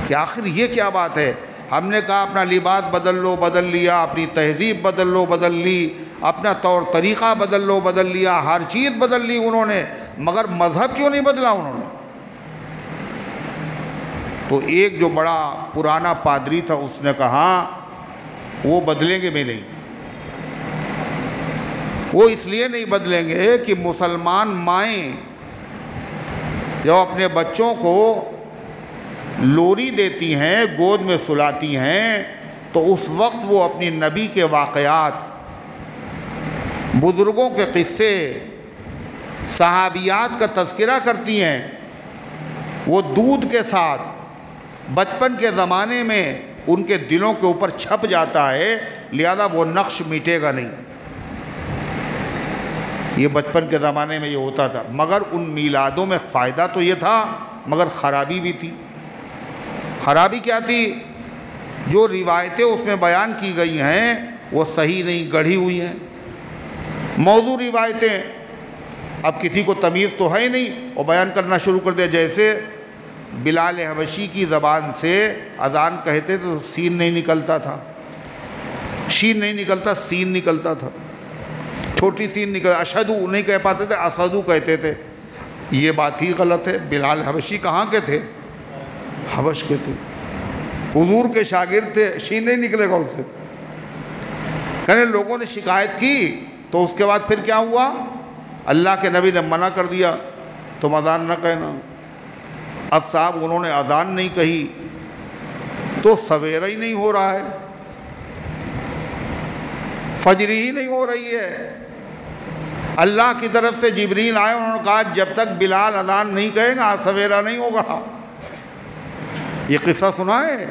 کہ آخر یہ کیا بات ہے؟ ہم نے کہا اپنا لباس بدل لو، بدل لیا، اپنی تہذیب بدل لو، بدل لی، اپنا طور طریقہ بدل لو، بدل لیا، ہر چیز بدل لی انہوں نے، مگر مذہب کیوں نہیں بدلا انہوں نے؟ تو ایک جو بڑا پرانا پادری تھا اس نے کہا وہ بدلیں گے بھی نہیں۔ وہ اس لیے نہیں بدلیں گے کہ مسلمان مائیں جو اپنے بچوں کو لوری دیتی ہیں، گود میں سلاتی ہیں، تو اس وقت وہ اپنی نبی کے واقعات، بزرگوں کے قصے، صحابیات کا تذکرہ کرتی ہیں۔ وہ دودھ کے ساتھ بچپن کے زمانے میں ان کے دلوں کے اوپر چھپ جاتا ہے، لہذا وہ نقش مٹے گا نہیں۔ یہ بچپن کے زمانے میں یہ ہوتا تھا، مگر ان میلادوں میں فائدہ تو یہ تھا مگر خرابی بھی تھی۔ خرابی کیا تھی؟ جو روایتیں اس میں بیان کی گئی ہیں وہ صحیح نہیں، گڑھی ہوئی ہیں، موضوع روایتیں۔ اب کسی کو تمیز تو ہے ہی نہیں، وہ بیان کرنا شروع کر دیا۔ جیسے بلال حبشی کی زبان سے اذان کہتے تو سین نہیں نکلتا تھا، شین نہیں نکلتا، سین نکلتا تھا، چھوٹی سین نکلتا، اشہدو نہیں کہہ پاتے تھے، اسدو کہتے تھے۔ یہ بات ہی غلط ہے۔ بلال حبشی کہاں کے تھے؟ حبش کے تھے، حضور کے شاگرد تھے، شین نہیں نکلے گا اس سے۔ کہنے لوگوں نے شکایت کی تو اس کے بعد پھر کیا ہوا؟ اللہ کے نبی نے منع کر دیا تم اذان نہ کہنا۔ اب صاحب انہوں نے اذان نہیں کہی تو سویرا ہی نہیں ہو رہا ہے، فجر ہی نہیں ہو رہی ہے۔ اللہ کی طرف سے جبریل آئے، انہوں نے کہا جب تک بلال اذان نہیں کہے گا سویرا نہیں ہوگا۔ یہ قصہ سنا ہے،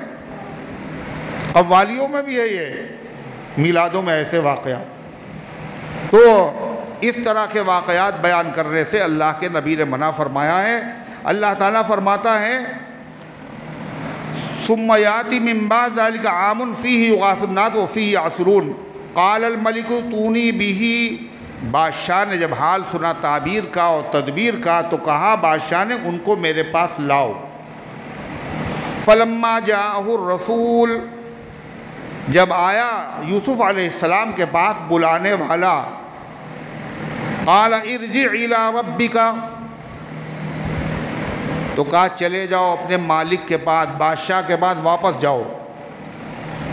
قوالیوں میں بھی ہے، یہ میلادوں میں ایسے واقعات۔ تو اس طرح کے واقعات بیان کرنے سے اللہ کے نبی نے منع فرمایا ہے۔ اللہ تعالیٰ فرماتا ہے ثم یاتی من بعد ذلک عام فیہ یغاث الناس وفیہ یعصرون قال الملک ائتونی بہ۔ بادشاہ نے جب حال سنا تعبیر کا اور تدبیر کا تو کہا بادشاہ نے ان کو میرے پاس لاؤ۔ فلما جاءہ الرسول، جب آیا یوسف علیہ السلام کے پاس بلانے والا، قال ارجع الی ربک، تو کہا چلے جاؤ اپنے مالک کے پاس، بادشاہ کے پاس واپس جاؤ۔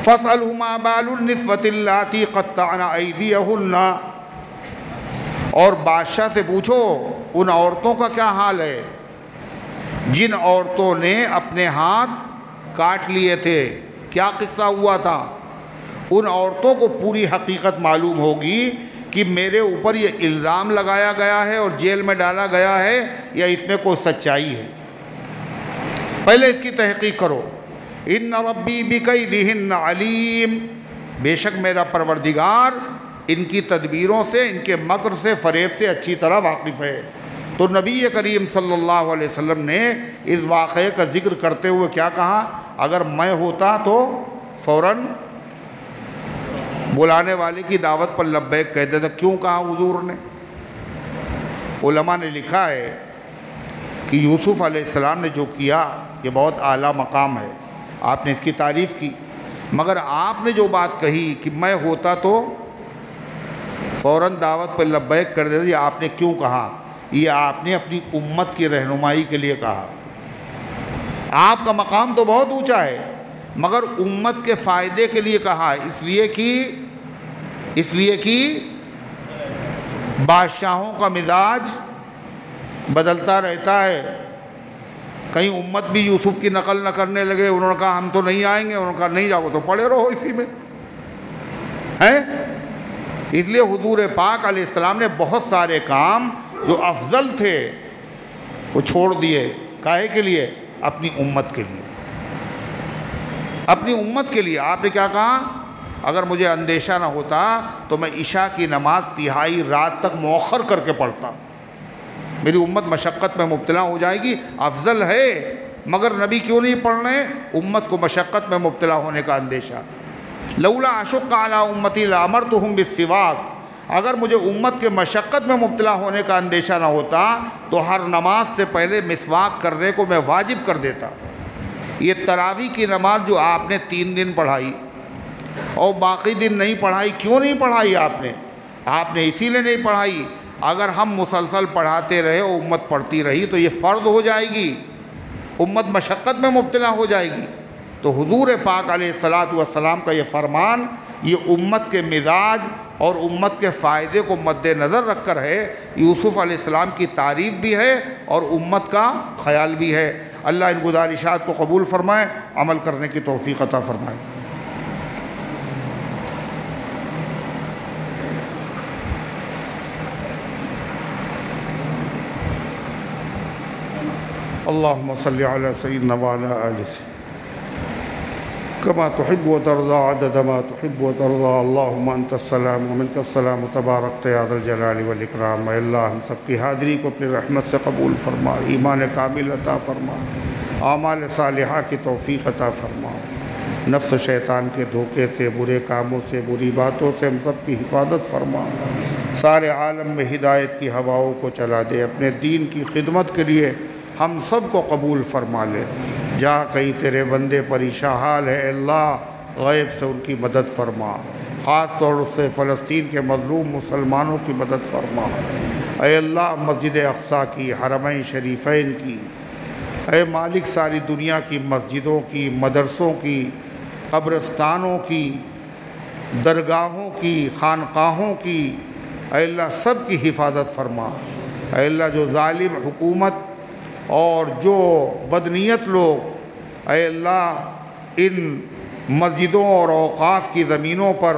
فاسألہ ما بال النسوۃ اللاتی قطعن ایدیہن، اور بادشاہ سے پوچھو ان عورتوں کا کیا حال ہے جن عورتوں نے اپنے ہاتھ کاٹ لیے تھے، کیا قصہ ہوا تھا۔ ان عورتوں کو پوری حقیقت معلوم ہوگی کہ میرے اوپر یہ الزام لگایا گیا ہے اور جیل میں ڈالا گیا ہے یا اس میں کوئی سچائی ہے۔ پہلے اس کی تحقیق کرو۔ ان ربی بکیدہن علیم، بے شک میرا پروردگار ان کی تدبیروں سے، ان کے مکر سے، فریب سے اچھی طرح واقف ہے۔ تو نبی کریم صلی اللہ علیہ وسلم نے اس واقعے کا ذکر کرتے ہوئے کیا کہا؟ اگر میں ہوتا تو فوراً بلانے والے کی دعوت پر لبیک کہہ دیتا۔ کیوں کہا حضور نے؟ علماء نے لکھا ہے کہ یوسف علیہ السلام نے جو کیا یہ بہت اعلیٰ مقام ہے، آپ نے اس کی تعریف کی، مگر آپ نے جو بات کہی کہ میں ہوتا تو فوراً دعوت پر لبیک کر دیتا، یہ آپ نے کیوں کہا؟ یہ آپ نے اپنی امت کی رہنمائی کے لیے کہا۔ آپ کا مقام تو بہت اونچا ہے، مگر امت کے فائدے کے لیے کہا، اس لیے کہ بادشاہوں کا مزاج بدلتا رہتا ہے۔ کہیں امت بھی یوسف کی نقل نہ کرنے لگے، انہوں نے کہا ہم تو نہیں آئیں گے، انہوں نے کہا نہیں جاؤ تو پڑے رہو اسی میں ہے۔ اس لیے حضور پاک علیہ السلام نے بہت سارے کام جو افضل تھے وہ چھوڑ دیے، کاہے کے لیے؟ اپنی امت کے لیے، اپنی امت کے لیے۔ آپ نے کیا کہا؟ اگر مجھے اندیشہ نہ ہوتا تو میں عشاء کی نماز تہائی رات تک مؤخر کر کے پڑھتا، میری امت مشقت میں مبتلا ہو جائے گی۔ افضل ہے، مگر نبی کیوں نہیں پڑھ رہے؟ امت کو مشقت میں مبتلا ہونے کا اندیشہ۔ لولا اشق علی امتی لامرتہم بالسواک، اگر مجھے امت کے مشقت میں مبتلا ہونے کا اندیشہ نہ ہوتا تو ہر نماز سے پہلے مسواک کرنے کو میں واجب کر دیتا۔ یہ تراویح کی نماز جو آپ نے 3 دن پڑھائی اور باقی دن نہیں پڑھائی، کیوں نہیں پڑھائی آپ نے اسی لیے نہیں پڑھائی، اگر ہم مسلسل پڑھاتے رہے اور امت پڑھتی رہی تو یہ فرض ہو جائے گی، امت مشقت میں مبتلا ہو جائے گی۔ تو حضور پاک علیہ السلام کا یہ فرمان، یہ امت کے مزاج اور امت کے فائدے کو مد نظر رکھ کر ہے۔ یوسف علیہ السلام کی تعریف بھی ہے اور امت کا خیال بھی ہے۔ اللہ ان گزارشات کو قبول فرمائے، عمل کرنے کی توفیق عطا فرمائے۔ اللہم صلی علی سیدنا وعلی آلہ کما تحب و ترضى عدد ما تحب و ترضى اللہم انت السلام ومنک السلام تبارکت یا ذا الجلال والاکرام۔ اے اللہ ہم سب کی حاضری کو اپنی رحمت سے قبول فرما، ایمان کامل عطا فرما، اعمال صالحہ کی توفیق عطا فرما، نفس شیطان کے دھوکے سے، برے کاموں سے، بری باتوں سے ہم سب کی حفاظت فرما، سارے عالم میں ہدایت کی ہواؤں کو چلا دے، اپنے دین کی خدمت کے لیے ہم سب کو قبول فرما لے۔ جہاں کہیں تیرے بندے پریشان حال ہے اللہ، غیب سے ان کی مدد فرما، خاص طور سے فلسطین کے مظلوم مسلمانوں کی مدد فرما۔ اے اللہ مسجد اقصیٰ کی، حرمین شریفین کی، اے مالک ساری دنیا کی مسجدوں کی، مدرسوں کی، قبرستانوں کی، درگاہوں کی، خانقاہوں کی، اے اللہ سب کی حفاظت فرما۔ اے اللہ جو ظالم حکومت اور جو بدنیت لوگ اے اللہ ان مسجدوں اور اوقاف کی زمینوں پر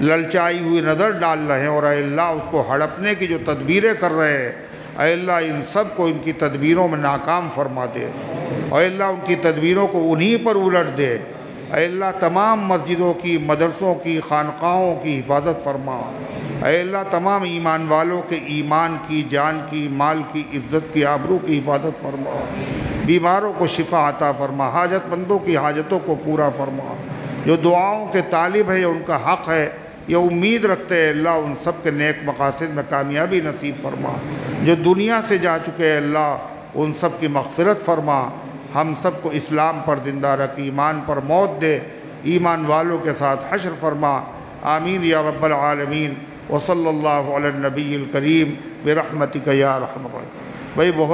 للچائی ہوئی نظر ڈال رہے ہیں اور اے اللہ اس کو ہڑپنے کی جو تدبیریں کر رہے ہیں، اے اللہ ان سب کو ان کی تدبیروں میں ناکام فرما دے، اے اللہ ان کی تدبیروں کو انہی پر الٹ دے۔ اے اللہ تمام مسجدوں کی، مدرسوں کی، خانقاہوں کی حفاظت فرما۔ اے اللہ تمام ایمان والوں کے ایمان کی، جان کی، مال کی، عزت کی، آبرو کی حفاظت فرما، بیماروں کو شفا عطا فرما، حاجت مندوں کی حاجتوں کو پورا فرما، جو دعاؤں کے طالب ہیں ان کا حق ہے، یہ امید رکھتے ہیں اللہ ان سب کے نیک مقاصد میں کامیابی نصیب فرما، جو دنیا سے جا چکے ہیں اللہ ان سب کی مغفرت فرما، ہم سب کو اسلام پر زندہ رکھ، ایمان پر موت دے، ایمان والوں کے ساتھ حشر فرما، آمین یا رب العالمین۔ وصلی اللہ علی النبی الکریم برحمتک یا ارحم الراحمین۔ بھائی بہت